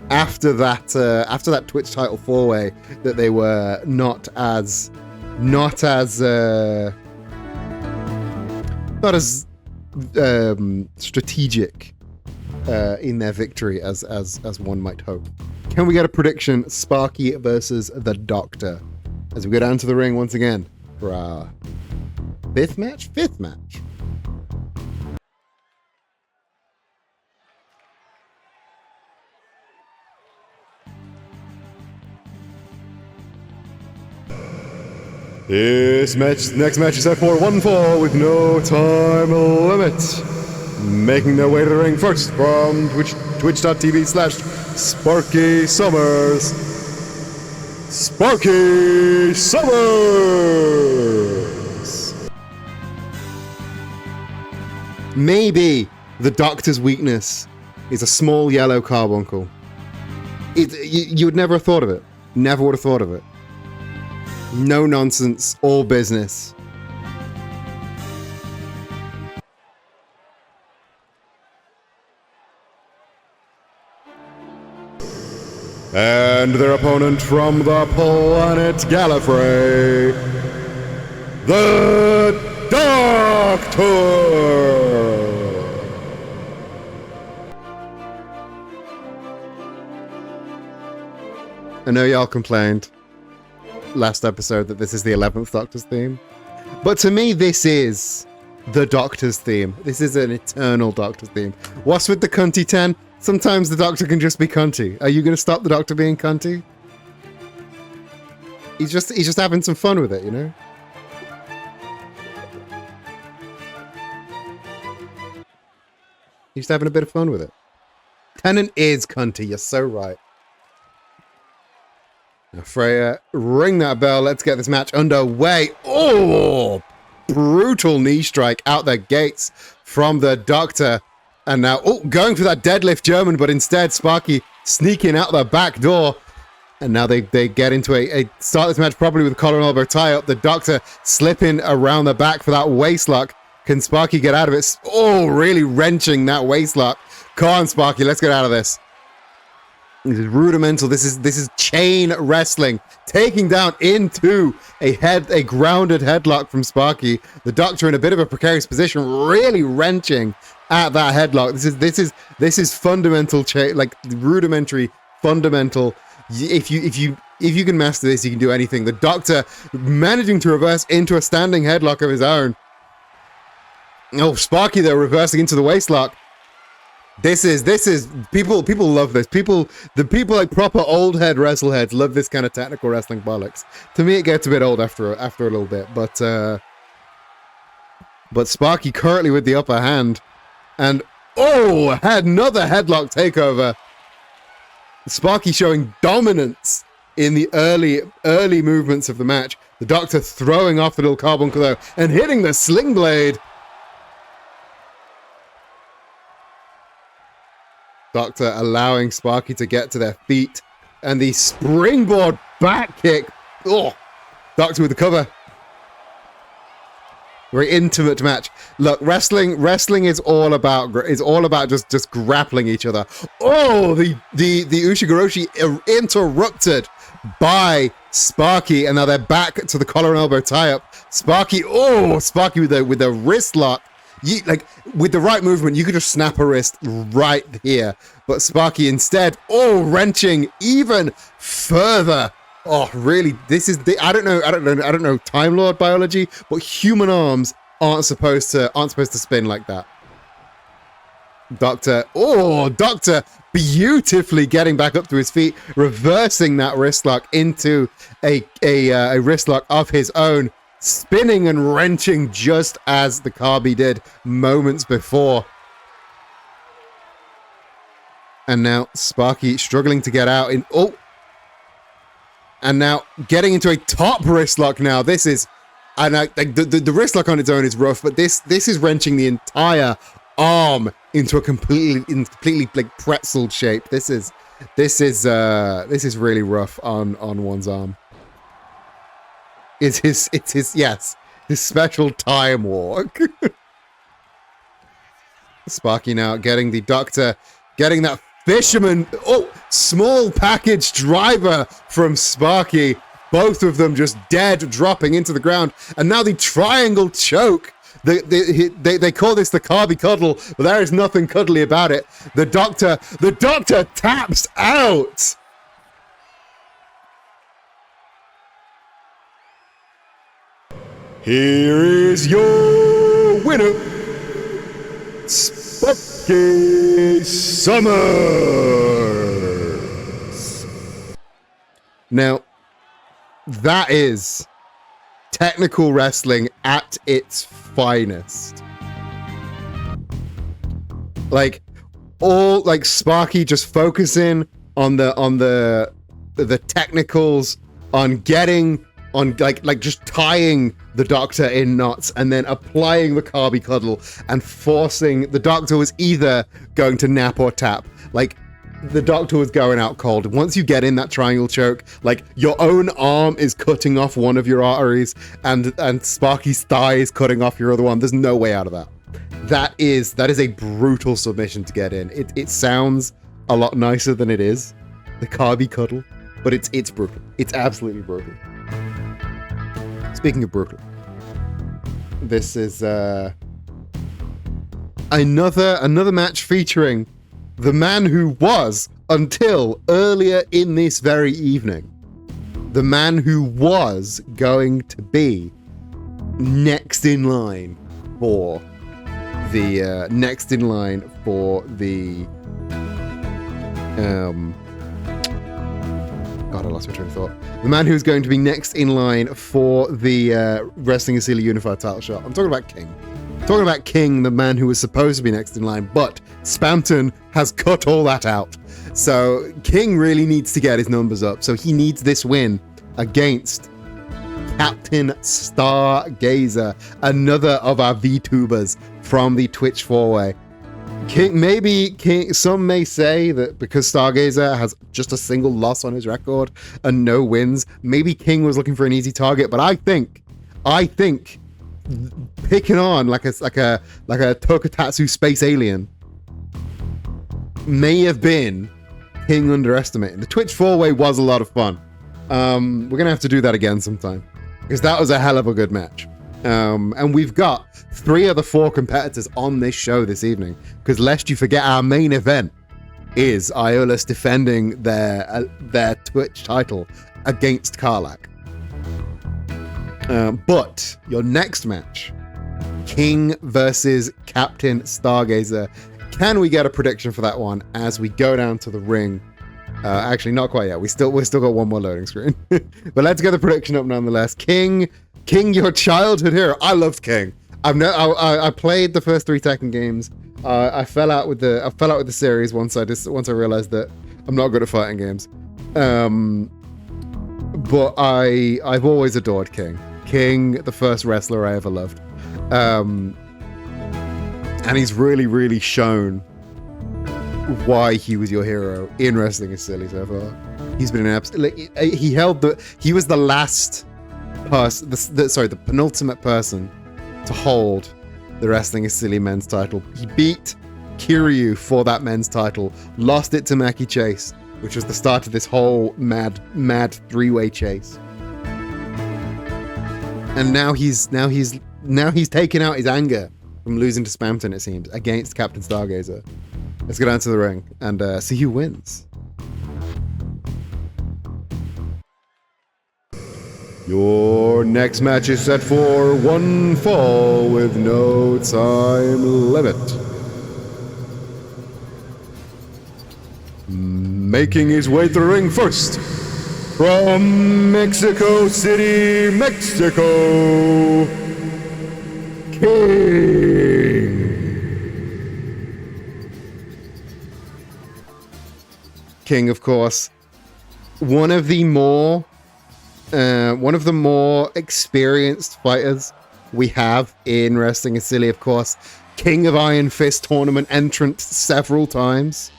after that Twitch title 4-way that they were not as strategic in their victory as one might hope. Can we get a prediction? Sparky versus the Doctor as we go down to the ring once again for our fifth match. Next match is set for 1 fall with no time limit. Making their way to the ring first from twitch.tv/Sparky Summers. Sparky Summers! Maybe the Doctor's weakness is a small yellow carbuncle. You would never have thought of it. Never would have thought of it. No nonsense, all business. And their opponent from the planet Gallifrey, the Doctor! I know y'all complained last episode that this is the 11th Doctor's theme, but to me this is the Doctor's theme. This is an eternal Doctor's theme. What's with the cunty 10? Sometimes the Doctor can just be cunty. Are you going to stop the Doctor being cunty? He's just having some fun with it, you know? He's just having a bit of fun with it. Tennant is cunty, you're so right. Now, Freya, ring that bell. Let's get this match underway. Oh, brutal knee strike out the gates from the Doctor. And now, going for that deadlift German, but instead Sparky sneaking out the back door. And now they get into a start this match properly with collar and elbow tie-up. The Doctor slipping around the back for that waistlock. Can Sparky get out of it? Oh, really wrenching that waistlock. Come on, Sparky, let's get out of this. This is rudimental. This is chain wrestling, taking down into a grounded headlock from Sparky. The Doctor in a bit of a precarious position, really wrenching at that headlock. This is fundamental, like rudimentary, fundamental. If you can master this, you can do anything. The Doctor managing to reverse into a standing headlock of his own. Oh, Sparky though reversing into the waistlock. This is people love this. The people like proper old head wrestleheads love this kind of technical wrestling bollocks. To me, it gets a bit old after a little bit, but Sparky currently with the upper hand, and had another headlock takeover. Sparky showing dominance in the early movements of the match. The Doctor throwing off the little carbuncle though and hitting the sling blade. Doctor allowing Sparky to get to their feet, and the springboard back kick. Oh, Doctor with the cover. Very intimate match. Look, wrestling is all about just grappling each other. Oh, the Ushigoroshi interrupted by Sparky, and now they're back to the collar and elbow tie up. Sparky with the wrist lock. With the right movement, you could just snap a wrist right here. But Sparky instead, wrenching even further. Oh, really? This is I don't know Time Lord biology, but human arms aren't supposed to spin like that. Doctor beautifully getting back up to his feet, reversing that wrist lock into a wrist lock of his own. Spinning and wrenching just as the Carby did moments before. And now Sparky struggling to get out and now getting into a top wrist lock now. This is And the wrist lock on its own is rough, but this is wrenching the entire arm into a completely like pretzel shape. This is really rough on one's arm. It's his his special time walk. Sparky now getting the doctor, getting that fisherman. Oh, small package driver from Sparky. Both of them just dead, dropping into the ground. And now the triangle choke. They call this the Carby Cuddle, but there is nothing cuddly about it. The doctor taps out. Here is your winner, Sparky Summers. Now, that is technical wrestling at its finest. Like Sparky just focusing on the technicals, on getting on like just tying the doctor in knots and then applying the Carby Cuddle and forcing the doctor was either going to nap or tap. Like the doctor was going out cold. Once you get in that triangle choke, like your own arm is cutting off one of your arteries and Sparky's thigh is cutting off your other one. There's no way out of that. That is a brutal submission to get in. It sounds a lot nicer than it is, the Carby Cuddle, but it's brutal. It's absolutely brutal. Speaking of brutal, this is another match featuring the man who was, until earlier in this very evening, the man who was going to be next in line for the God, I lost my train of thought. The man who's going to be next in line for the Wrestling Asili Unified title shot. I'm talking about King. Talking about King, the man who was supposed to be next in line, but Spamton has cut all that out. So King really needs to get his numbers up. So he needs this win against Captain Stargazer, another of our VTubers from the Twitch 4-way. King, some may say that because Stargazer has just a single loss on his record and no wins, maybe King was looking for an easy target. But I think picking on like a Tokutatsu space alien may have been King underestimating. The Twitch 4-way was a lot of fun. We're gonna have to do that again sometime because that was a hell of a good match. And we've got 3 of the 4 competitors on this show this evening, because lest you forget, our main event is Iolus defending their Twitch title against Karlak. But your next match, King versus Captain Stargazer. Can we get a prediction for that one as we go down to the ring? Actually, not quite yet. We still got one more loading screen. But let's get the prediction up nonetheless. King, your childhood hero. I loved King. I played the first 3 Tekken games. I fell out with the series once I realized that I'm not good at fighting games. But I've always adored King. King, the first wrestler I ever loved. And he's really shown why he was your hero in Wrestling Asili so far. He's been an absolute. He was the last person. The penultimate person to hold the Wrestling Asili men's title. He beat Kiryu for that men's title, lost it to Mackie Chase, which was the start of this whole mad 3-way chase. And now he's taken out his anger from losing to Spamton, it seems, against Captain Stargazer. Let's go down to the ring and see who wins. Your next match is set for 1 fall with no time limit. Making his way to the ring first, from Mexico City, Mexico, King. King, of course, one of the more one of the more experienced fighters we have in Wrestling is Silly, of course. King of Iron Fist tournament entrant several times.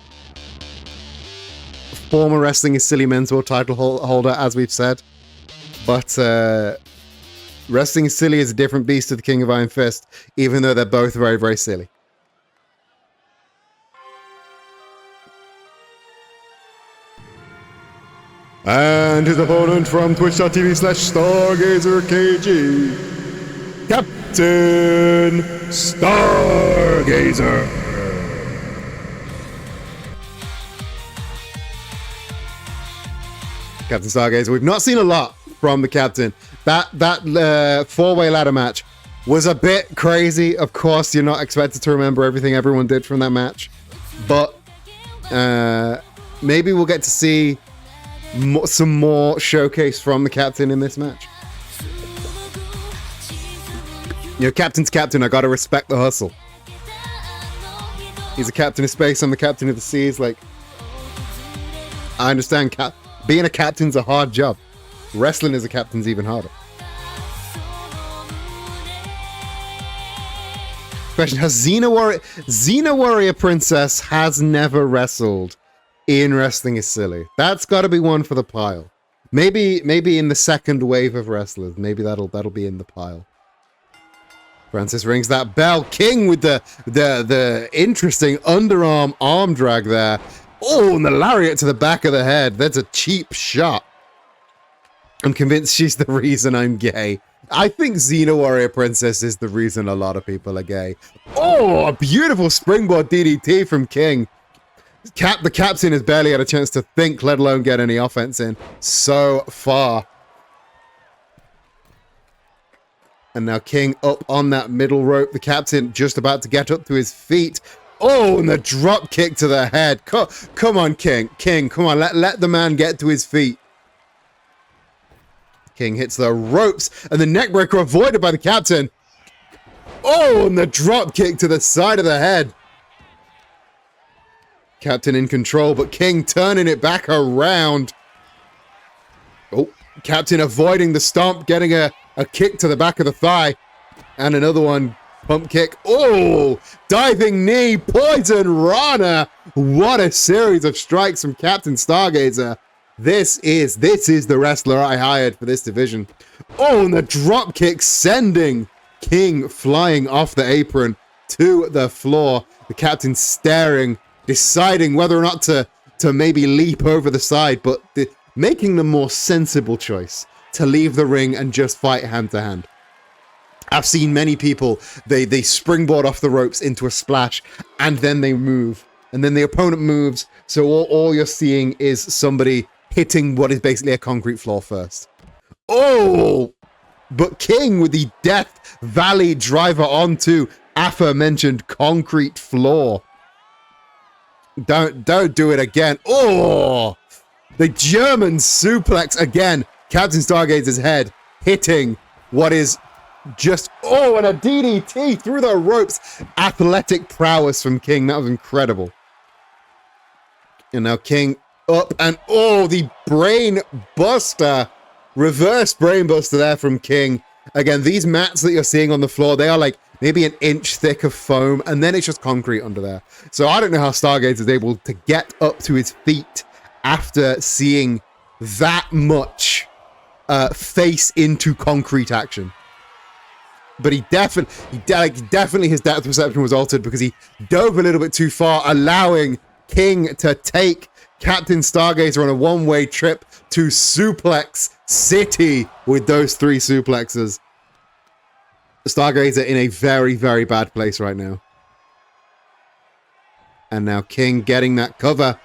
Former Wrestling is Silly men's world title holder, as we've said. But Wrestling is Silly is a different beast to the King of Iron Fist, even though they're both very, very silly. And his opponent from twitch.tv/StargazerKG, Captain Stargazer. Captain Stargazer. We've not seen a lot from the Captain. That four-way ladder match was a bit crazy. Of course, you're not expected to remember everything everyone did from that match. But maybe we'll get to see some more showcase from the Captain in this match. You know, Captain's Captain. I gotta respect the hustle. He's a captain of space. I'm the captain of the seas. Like, I understand being a captain's a hard job. Wrestling as a captain's even harder. Question: has Xena Warrior Princess has never wrestled in Wrestling is Silly? That's got to be one for the pile. Maybe in the second wave of wrestlers. Maybe that'll be in the pile. Francis rings that bell. King with the interesting underarm arm drag there. Oh, and the lariat to the back of the head. That's a cheap shot. I'm convinced she's the reason I'm gay. I think Xena Warrior Princess is the reason a lot of people are gay. Oh, a beautiful springboard DDT from King. The Captain has barely had a chance to think, let alone get any offense in so far. And now King up on that middle rope. The Captain just about to get up to his feet. Oh, and the drop kick to the head. Come on, King. King, come on. Let the man get to his feet. King hits the ropes, and the neckbreaker avoided by the Captain. Oh, and the drop kick to the side of the head. Captain in control, but King turning it back around. Oh, Captain avoiding the stomp, getting a kick to the back of the thigh. And another one, pump kick. Oh, diving knee, Poison Rana. What a series of strikes from Captain Stargazer. This is the wrestler I hired for this division. Oh, and the drop kick sending King flying off the apron to the floor. The Captain staring, deciding whether or not to maybe leap over the side, but making the more sensible choice to leave the ring and just fight hand to hand. I've seen many people, they springboard off the ropes into a splash, and then they move. And then the opponent moves, so all you're seeing is somebody hitting what is basically a concrete floor first. Oh! But King with the Death Valley driver onto aforementioned concrete floor. Don't do it again. Oh! The German suplex again. Captain Stargazer's head hitting what is just... Oh, and a DDT through the ropes. Athletic prowess from King. That was incredible. And now King up and... Oh, the brain buster. Reverse brain buster there from King. Again, these mats that you're seeing on the floor, they are like maybe an inch thick of foam, and then it's just concrete under there. So I don't know how Stargazer is able to get up to his feet after seeing that much face into concrete action. But he definitely his depth perception was altered because he dove a little bit too far, allowing King to take Captain Stargazer on a one-way trip to Suplex City with those three suplexes. Stargazer in a very, very bad place right now. And now King getting that cover.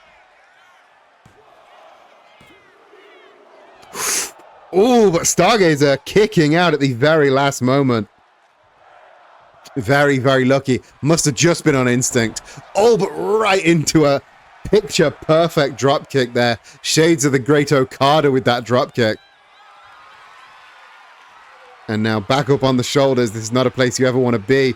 Oh, but Stargazer kicking out at the very last moment. Very, very lucky. Must have just been on instinct. Oh, but right into a picture perfect drop kick there. Shades of the Great Okada with that drop kick. And now back up on the shoulders. This is not a place you ever want to be.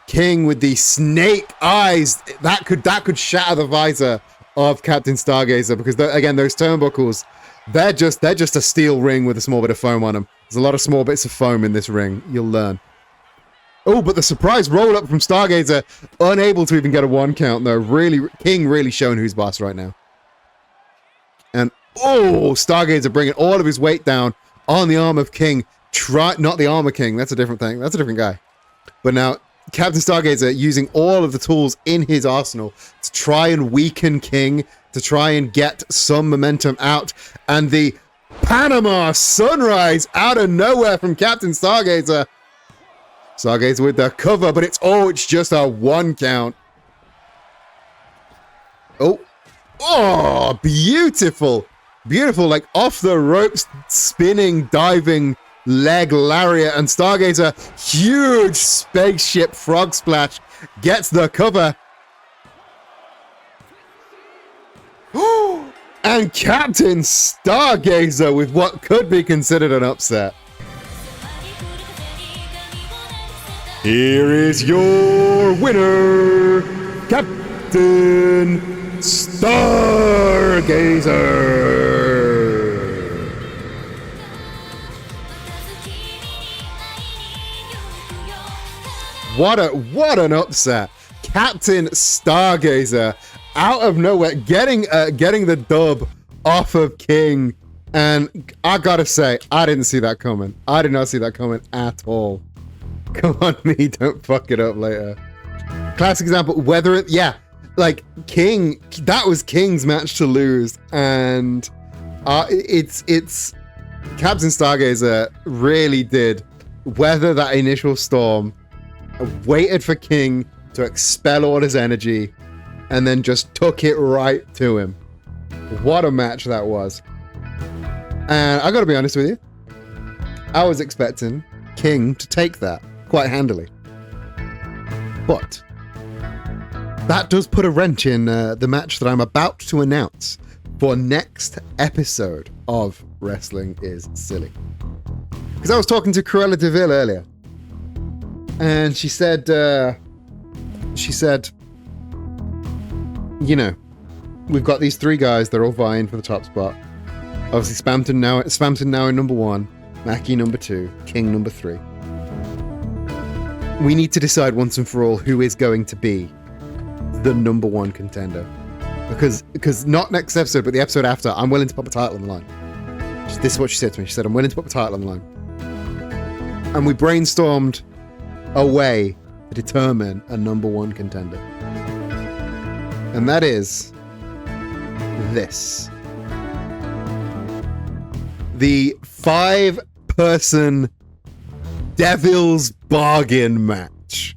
King with the snake eyes. That could shatter the visor of Captain Stargazer because again, those turnbuckles They're just a steel ring with a small bit of foam on them. There's a lot of small bits of foam in this ring. You'll learn. Oh, but the surprise roll up from Stargazer, unable to even get a 1 count though. Really, King really showing who's boss right now. And Stargazer bringing all of his weight down on the arm of King. Not the armor King. That's a different thing. That's a different guy. But now Captain Stargazer using all of the tools in his arsenal to try and weaken King, to try and get some momentum out. And the Panama Sunrise out of nowhere from Captain Stargazer. Stargazer with the cover, but it's just a 1 count. Oh, beautiful. Beautiful, like off the ropes, spinning, diving leg lariat, and Stargazer, huge spaceship frog splash, gets the cover. And Captain Stargazer with what could be considered an upset. Here is your winner, Captain Stargazer. What an upset. Captain Stargazer out of nowhere getting the dub off of King. And I gotta say, I didn't see that coming. I did not see that coming at all. Come on, me, don't fuck it up later. Classic example, like King, that was King's match to lose, and it's Captain Stargazer really did weather that initial storm, waited for King to expel all his energy, and then just took it right to him. What a match that was. And I gotta be honest with you, I was expecting King to take that quite handily. But that does put a wrench in the match that I'm about to announce for next episode of Wrestling is Silly. Because I was talking to Cruella de Vil earlier, and she said, you know, we've got these 3 guys, they're all vying for the top spot. Obviously, Spamton now in number 1, Mackie number 2, King number 3. We need to decide once and for all who is going to be the number 1 contender. Because not next episode, but the episode after, I'm willing to put a title on the line. This is what she said to me. She said, I'm willing to put a title on the line. And we brainstormed a way to determine a number 1 contender. And that is this. The 5-person Devil's Bargain match.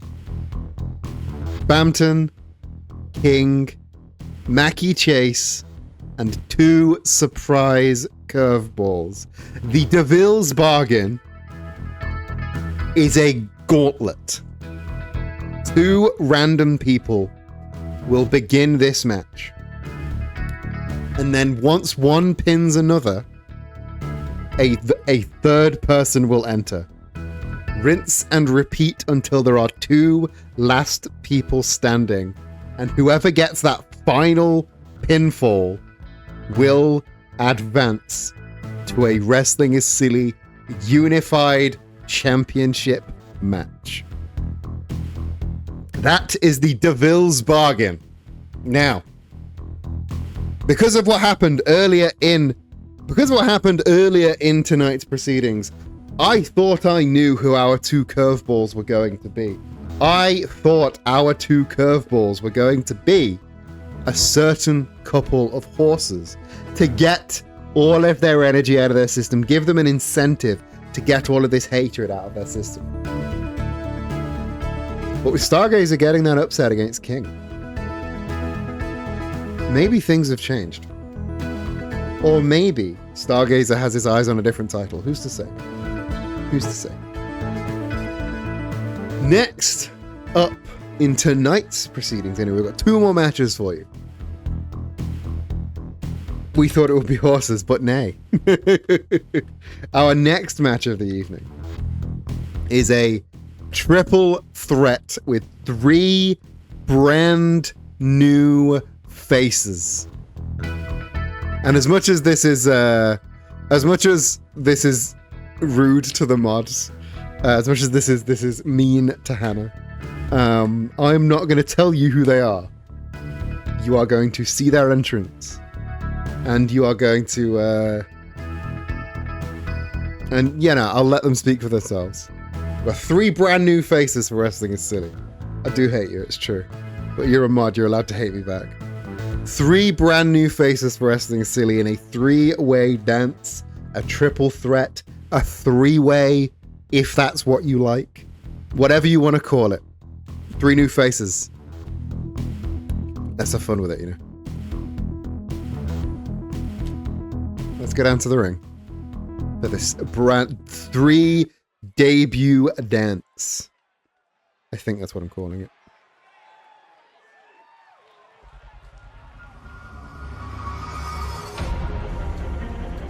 Bampton, King, Mackie Chase, and 2 surprise curveballs. The Devil's Bargain is a gauntlet. 2 random people will begin this match. And then once one pins another, a 3rd person will enter. Rinse and repeat until there are 2 last people standing. And whoever gets that final pinfall will advance to a Wrestling is Silly Unified Championship match. That is the Devil's Bargain. Now, because of what happened earlier in tonight's proceedings, I thought I knew who our 2 curveballs were going to be. I thought our 2 curveballs were going to be a certain couple of horses to get all of their energy out of their system, give them an incentive to get all of this hatred out of their system. But with Stargazer getting that upset against King, maybe things have changed. Or maybe Stargazer has his eyes on a different title. Who's to say? Who's to say? Next up in tonight's proceedings, anyway, we've got 2 more matches for you. We thought it would be horses, but nay. Our next match of the evening is a triple threat with 3 brand new faces. And as much as this is rude to the mods, as much as this is mean to Hannah, I'm not going to tell you who they are. You are going to see their entrance, and you are going to, and I'll let them speak for themselves. We're 3 brand new faces for Wrestling is Silly. I do hate you, it's true, but you're a mod. You're allowed to hate me back. 3 brand new faces for Wrestling is Silly in a 3-way dance, a triple threat, a 3-way, if that's what you like, whatever you want to call it. 3 new faces. Let's have fun with it, Let's go down to the ring for this brand 3 debut dance. I think that's what I'm calling it.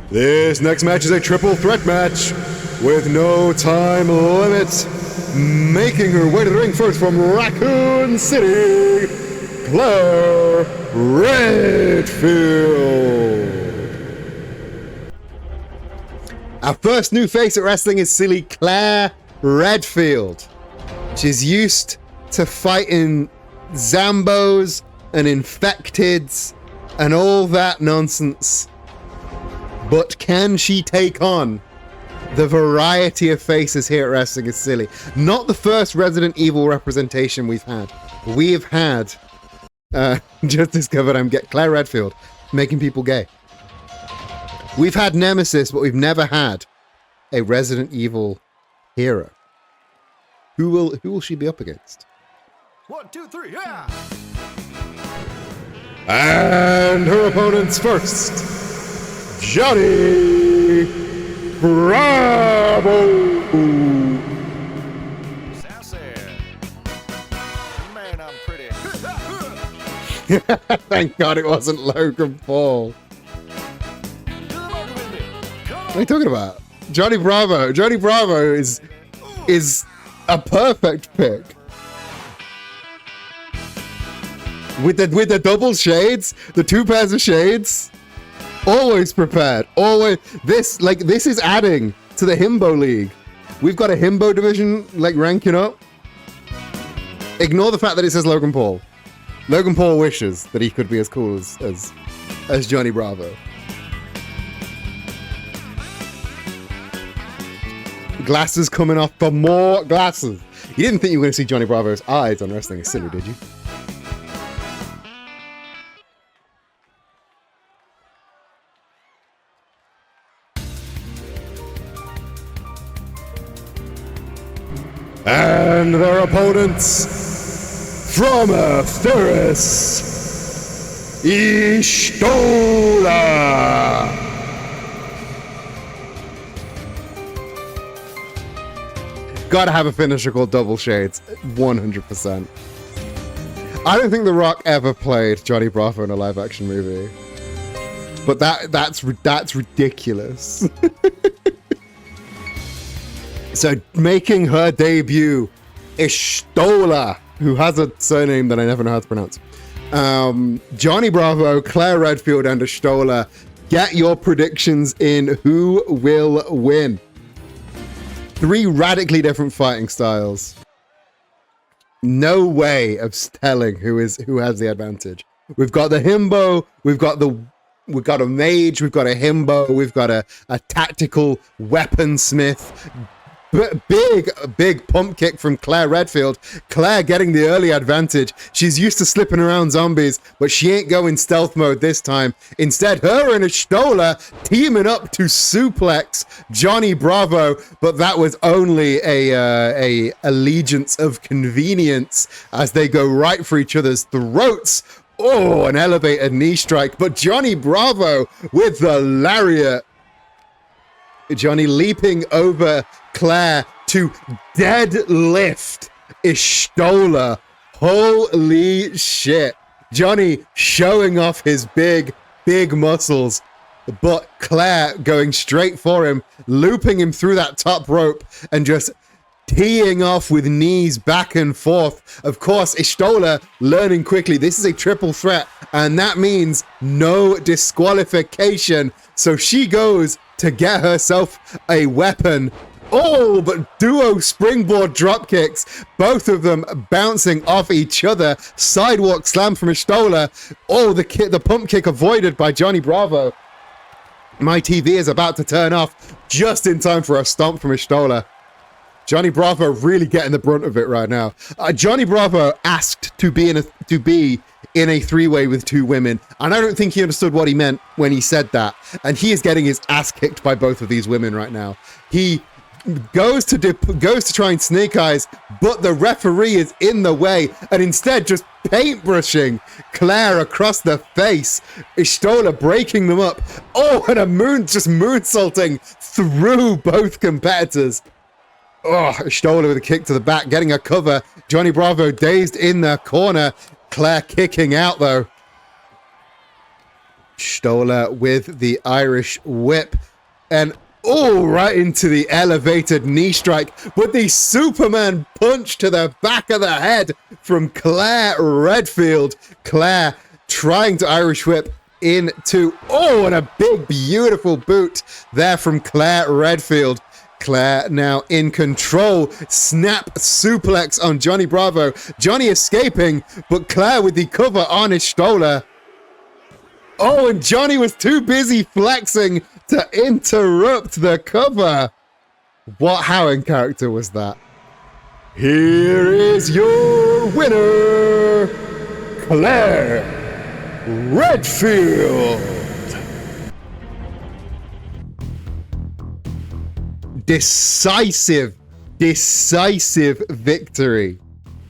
This next match is a triple threat match with no time limit. Making her way to the ring first from Raccoon City, Claire Redfield. Our first new face at Wrestling is Silly, Claire Redfield. She's used to fighting Zambos and Infecteds and all that nonsense. But can she take on the variety of faces here at Wrestling is Silly? Not the first Resident Evil representation we've had. We've had, just discovered I'm getting Claire Redfield making people gay. We've had Nemesis, but we've never had a Resident Evil hero. Who will she be up against? 1, 2, 3, yeah! And her opponents first. Johnny Bravo! Sassy. Man, I'm pretty. Thank God it wasn't Logan Paul. What are you talking about? Johnny Bravo. Johnny Bravo is a perfect pick. With the double shades, the 2 pairs of shades. Always prepared. Always. This is adding to the Himbo League. We've got a Himbo division ranking up. Ignore the fact that it says Logan Paul. Logan Paul wishes that he could be as cool as Johnny Bravo. Glasses coming off for more glasses. You didn't think you were going to see Johnny Bravo's eyes on Wrestling is Silly, did you? And their opponents from Ferris, Ishtola. Gotta have a finisher called Double Shades, 100%. I don't think The Rock ever played Johnny Bravo in a live-action movie, but that's ridiculous. So making her debut, Ishtola, who has a surname that I never know how to pronounce. Johnny Bravo, Claire Redfield, and Ishtola. Get your predictions in. Who will win? 3 radically different fighting styles. No way of telling who has the advantage. We've got the Himbo, we've got a mage, we've got a Himbo, we've got a tactical weaponsmith. Big pump kick from Claire Redfield. Claire getting the early advantage. She's used to slipping around zombies, but she ain't going stealth mode this time. Instead, her and Ishtola teaming up to suplex Johnny Bravo, but that was only a allegiance of convenience as they go right for each other's throats. Oh, an elevated knee strike, but Johnny Bravo with the lariat. Johnny leaping over Claire to deadlift Ishtola. Holy shit. Johnny showing off his big muscles, but Claire going straight for him, looping him through that top rope and just teeing off with knees back and forth. Of course, Istola learning quickly. This is a triple threat, and that means no disqualification. So she goes to get herself a weapon. Oh, but duo springboard drop kicks, both of them bouncing off each other. Sidewalk slam from Istola. Oh, the pump kick avoided by Johnny Bravo. My TV is about to turn off just in time for a stomp from Istola. Johnny Bravo really getting the brunt of it right now. Johnny Bravo asked to be in a three-way with two women, and I don't think he understood what he meant when he said that. And he is getting his ass kicked by both of these women right now. He goes to try and snake eyes, but the referee is in the way, and instead just paintbrushing Claire across the face. Istola breaking them up. Oh, and just moonsaulting through both competitors. Oh, Istola with a kick to the back, getting a cover. Johnny Bravo dazed in the corner. Claire kicking out though. Istola with the Irish whip, and right into the elevated knee strike with the Superman punch to the back of the head from Claire Redfield. Claire trying to Irish whip into, and a big, beautiful boot there from Claire Redfield. Claire now in control. Snap suplex on Johnny Bravo. Johnny escaping, but Claire with the cover on Istola. Oh, and Johnny was too busy flexing to interrupt the cover. How in character was that? Here is your winner, Claire Redfield. Decisive victory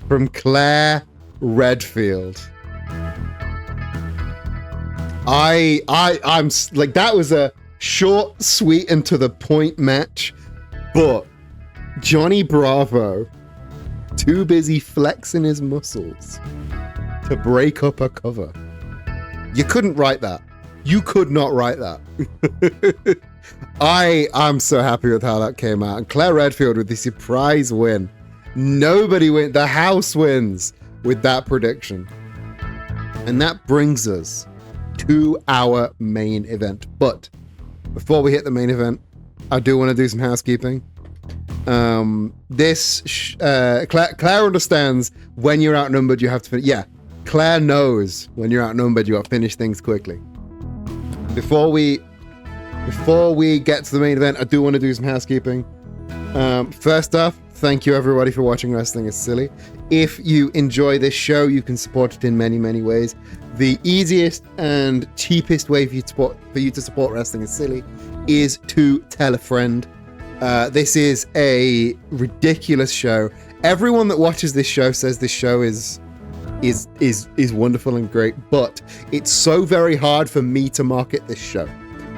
from Claire Redfield. I'm like, that was a short, sweet, and to the point match, but Johnny Bravo too busy flexing his muscles to break up a cover. You couldn't write that. You could not write that. I'm so happy with how that came out. And Claire Redfield with the surprise win. Nobody wins. The house wins with that prediction. And that brings us to our main event. But before we hit the main event, I do want to do some housekeeping. Claire understands when you're outnumbered, you have to finish. Yeah, Claire knows when you're outnumbered, you got to finish things quickly. Before we get to the main event, I do want to do some housekeeping. First off, thank you everybody for watching Wrestling is Silly. If you enjoy this show, you can support it in many, many ways. The easiest and cheapest way for you to support Wrestling is Silly is to tell a friend. This is a ridiculous show. Everyone that watches this show says this show is wonderful and great, but it's so very hard for me to market this show.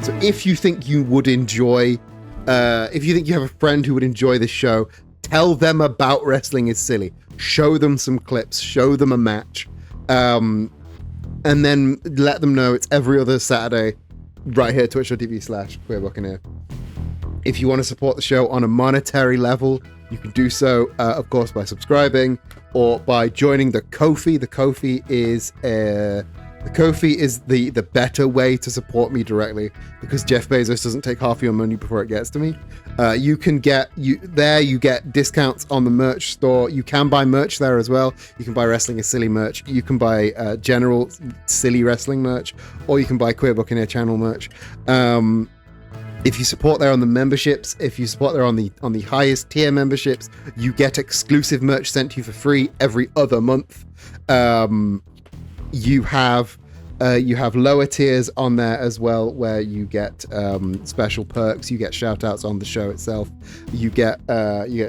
So if you think you would enjoy, if you think you have a friend who would enjoy this show, tell them about Wrestling is Silly. Show them some clips, show them a match, and then let them know it's every other Saturday right here, twitch.tv/Queer Buccaneer. If you want to support the show on a monetary level, you can do so, of course, by subscribing or by joining the Ko-fi. The Ko-fi is the better way to support me directly, because Jeff Bezos doesn't take half your money before it gets to me. You get discounts on the merch store. You can buy merch there as well. You can buy Wrestling is Silly merch. You can buy general silly wrestling merch, or you can buy Queer Buccaneer channel merch. If you support there on the memberships, if you support there on the highest tier memberships, you get exclusive merch sent to you for free every other month. You have lower tiers on there as well, where you get special perks, you get shout outs on the show itself, you get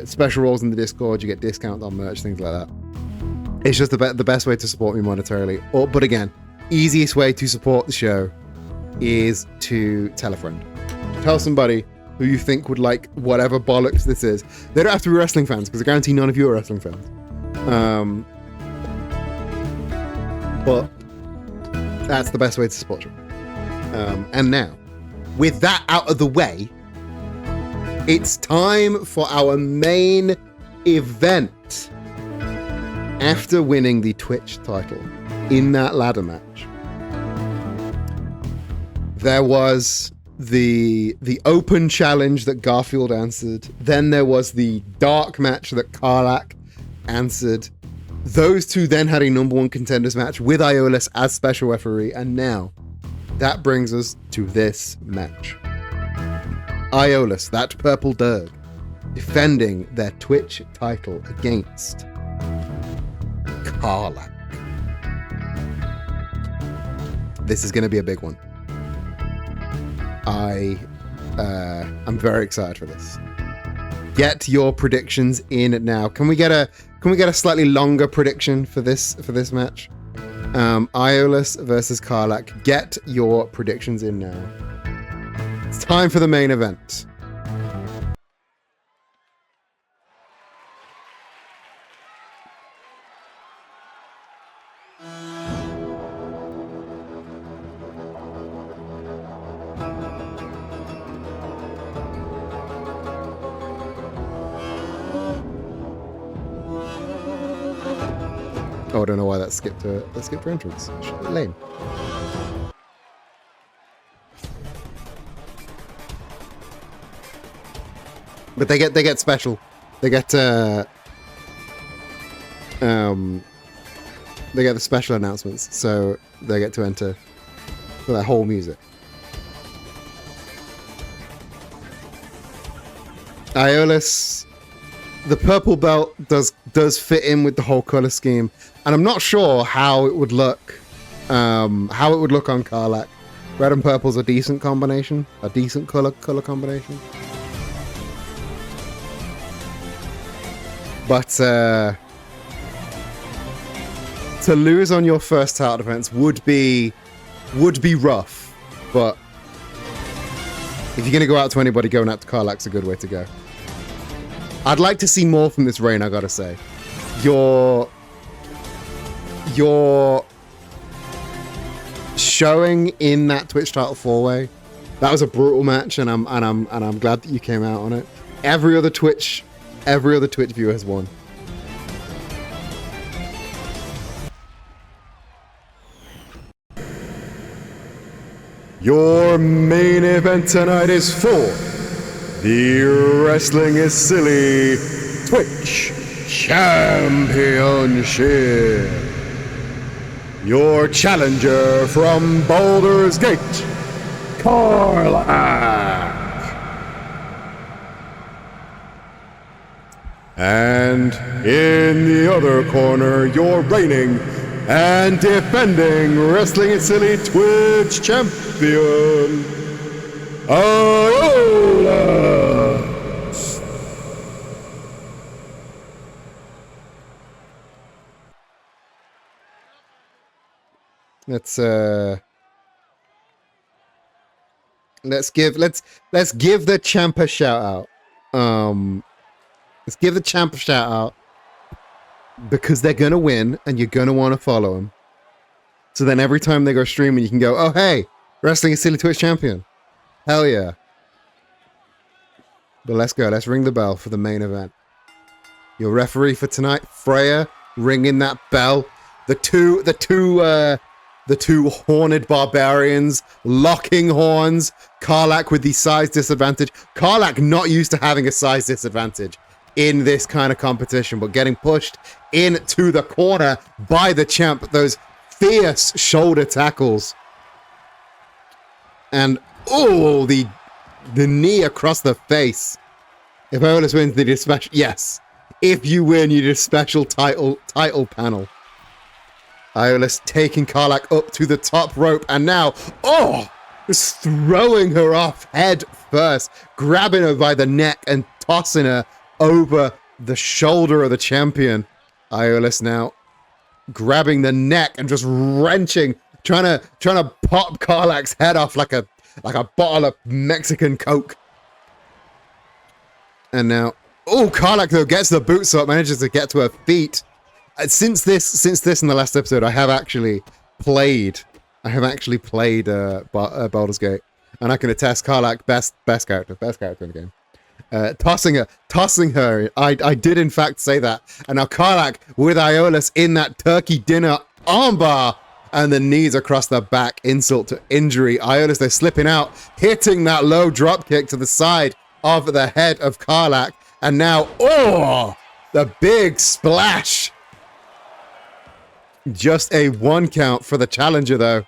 special roles in the Discord, you get discounts on merch, things like that. It's just the best way to support me monetarily. But again, easiest way to support the show is to tell a friend. Tell somebody who you think would like whatever bollocks this is. They don't have to be wrestling fans, because I guarantee none of you are wrestling fans. But that's the best way to support you. And now, with that out of the way, it's time for our main event after winning the Twitch title in that ladder match, there was the open challenge that Garfield answered. Then there was the dark match that Karlach answered. Those two then had a number one contenders match with Iolus as special referee. And now that brings us to this match. Iolus, that purple Derg, defending their Twitch title against Karlach. This is going to be a big one. I'm very excited for this. Get your predictions in now. Can we get a slightly longer prediction for this match? Iolus versus Karlach. Get your predictions in now. It's time for the main event. Oh, I don't know why that skipped her entrance. Lame. But they get special. They get the special announcements, so they get to enter for that whole music. Iolus, the purple belt does fit in with the whole color scheme, and I'm not sure how it would look on Karlach. Red and purple's a decent combination, a decent color combination. But to lose on your first title defense would be rough. But if you're gonna go out to anybody, going out to Karlach's a good way to go. I'd like to see more from this reign, I gotta say. Your showing in that Twitch title 4-way, that was a brutal match, and I'm glad that you came out on it. Every other Twitch viewer has won. Your main event tonight is for the Wrestling is Silly Twitch Championship. Your challenger from Baldur's Gate, Karlach. And in the other corner, your reigning and defending Wrestling is Silly Twitch champion, Iolus. Let's give the champ a shout out. Let's give the champ a shout out because they're gonna win and you're gonna want to follow them. So then every time they go streaming, you can go, "Oh hey, Wrestling is Silly Twitch champion, hell yeah!" But let's go. Let's ring the bell for the main event. Your referee for tonight, Freya, ringing that bell. The two horned barbarians locking horns. Karlach with the size disadvantage. Karlach not used to having a size disadvantage in this kind of competition, but getting pushed into the corner by the champ. Those fierce shoulder tackles. And the knee across the face. If Iolus wins, they do special. Yes. If you win, you do special title panel. Iolus taking Karlach up to the top rope, and now, just throwing her off head first, grabbing her by the neck and tossing her over the shoulder of the champion. Iolus now grabbing the neck and just wrenching, trying to pop Karlach's head off like a bottle of Mexican Coke. And now, Karlach though gets the boots up, manages to get to her feet. Since this in the last episode, I have actually played Baldur's Gate, and I can attest Karlach best character in the game. tossing her. I did in fact say that. And now Karlach with Iolaus in that turkey dinner armbar, and the knees across the back, insult to injury. Iolaus, they're slipping out, hitting that low drop kick to the side of the head of Karlach, and now, oh, the big splash. Just a 1 count for the challenger, though.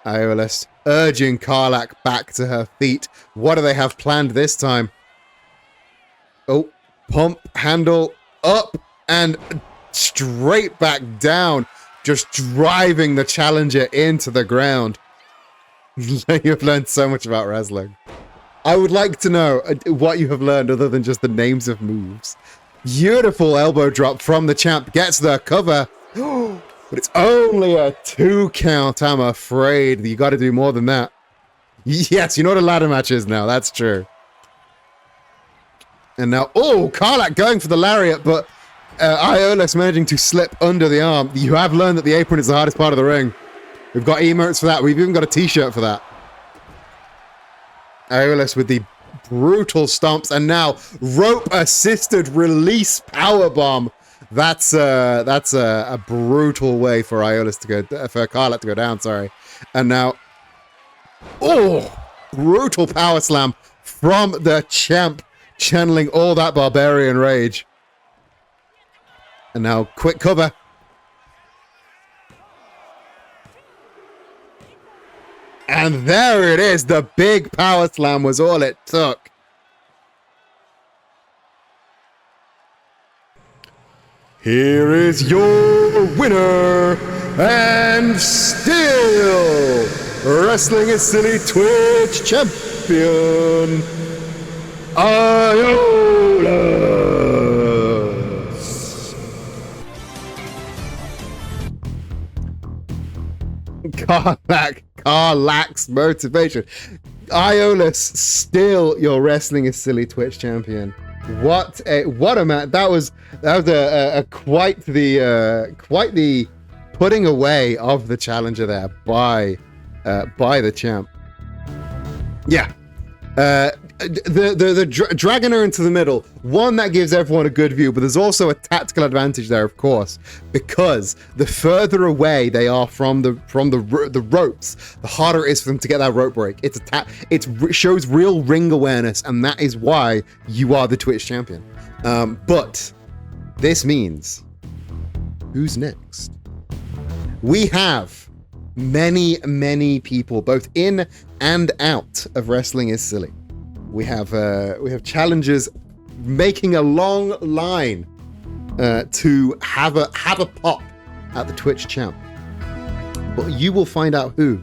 Iolaus urging Karlach back to her feet. What do they have planned this time? Oh, pump handle up and straight back down, just driving the challenger into the ground. You've learned so much about wrestling. I would like to know what you have learned other than just the names of moves. Beautiful elbow drop from the champ, gets the cover. But it's only a 2 count, I'm afraid. You got to do more than that. Yes, you know what a ladder match is now. That's true. And now, oh, Karlach going for the lariat, but Iolaus managing to slip under the arm. You have learned that the apron is the hardest part of the ring. We've got emotes for that. We've even got a t-shirt for that. Iolaus with the brutal stomps, and now rope-assisted release powerbomb. That's a brutal way for Iolaus to go, for Karlach to go down. Sorry, and now, oh, brutal power slam from the champ, channeling all that barbarian rage. And now, quick cover. And there it is. The big power slam was all it took. Here is your winner, and still Wrestling is Silly Twitch champion, Iolaus. Karlach's motivation. Iolaus, still your Wrestling is Silly Twitch champion. What a match! That was quite the putting away of the challenger there by the champ. Yeah, the dragging her into the middle. One, that gives everyone a good view, but there's also a tactical advantage there, of course, because the further away they are from the ropes, the harder it is for them to get that rope break. It shows real ring awareness, and that is why you are the Twitch champion. But this means, who's next? We have many people, both in and out of Wrestling is Silly. We have challengers making a long line to have a pop at the Twitch champ. But you will find out who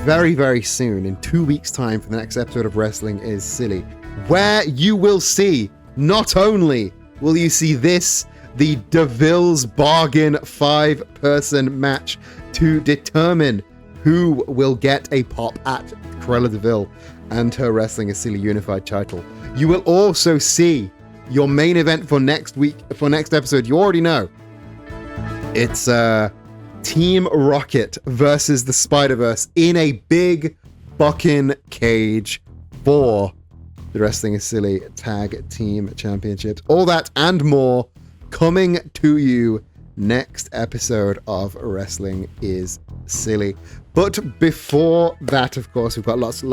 very soon, in 2 weeks' time, for the next episode of Wrestling is Silly, where you will see, not only will you see this, the DeVille's Bargain 5-person match to determine who will get a pop at Cruella DeVille and her Wrestling is Silly unified title. You will also see your main event for next week, for next episode. You already know. It's Team Rocket versus the Spider-Verse in a big bucking cage for the Wrestling is Silly Tag Team Championships. All that and more coming to you next episode of Wrestling is Silly. But before that, of course, we've got lots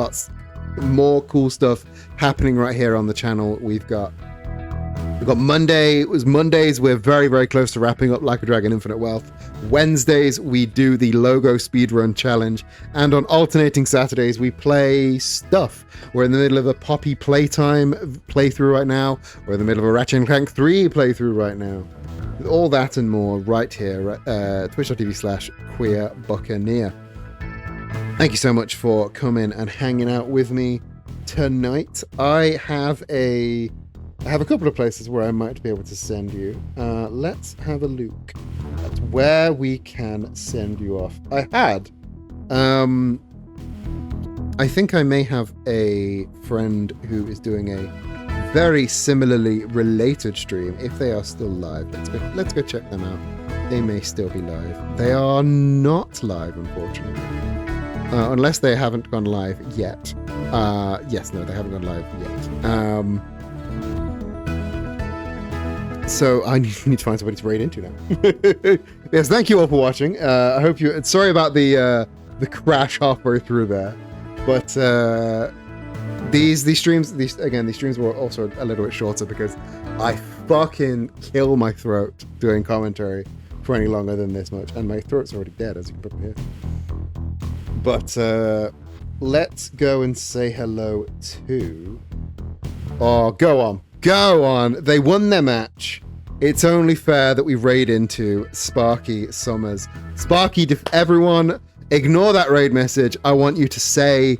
more cool stuff happening right here on the channel. We've got Mondays, we're very close to wrapping up Like a Dragon Infinite Wealth. Wednesdays, we do the logo speedrun challenge, and on alternating Saturdays, we play stuff. We're in the middle of a Poppy Playtime playthrough right now. We're in the middle of a Ratchet & Clank 3 playthrough right now. All that and more right here, twitch.tv/queerbuccaneer. Thank you so much for coming and hanging out with me tonight. I have a couple of places where I might be able to send you. Let's have a look at where we can send you off. I think I may have a friend who is doing a very similarly related stream, if they are still live. Let's go check them out. They may still be live. They are not live, unfortunately. unless they haven't gone live yet. Yes, no, they haven't gone live yet. So I need to find somebody to raid into now. Yes, thank you all for watching. I hope you. Sorry about the crash halfway through there, but these streams were also a little bit shorter because I fucking kill my throat doing commentary for any longer than this much, and my throat's already dead, as you can probably hear. But let's go and say hello to. Oh, go on! They won their match. It's only fair that we raid into Sparky Summers. Sparky, everyone, ignore that raid message. I want you to say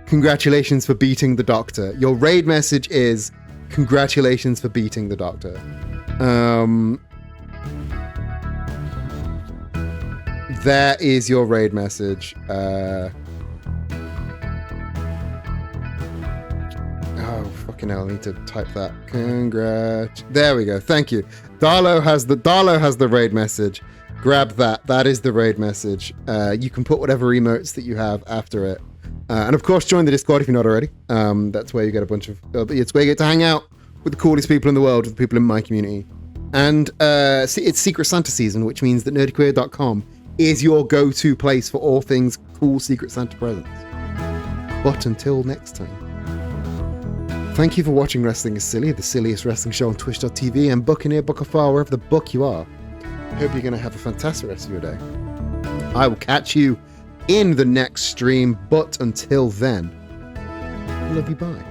congratulations for beating the Doctor. Your raid message is congratulations for beating the Doctor. There is your raid message. Oh, fucking hell, I need to type that. There we go. Thank you. Darlow has the raid message. Grab that. That is the raid message. You can put whatever emotes that you have after it. And of course, join the Discord if you're not already. That's where you get a bunch of... it's where you get to hang out with the coolest people in the world, with the people in my community. And it's Secret Santa season, which means that nerdyqueer.com is your go-to place for all things cool Secret Santa presents. But until next time, thank you for watching Wrestling is Silly, the silliest wrestling show on Twitch.tv and Buccaneer, Book of Far, wherever the book you are. I hope you're going to have a fantastic rest of your day. I will catch you in the next stream, but until then, love you, bye.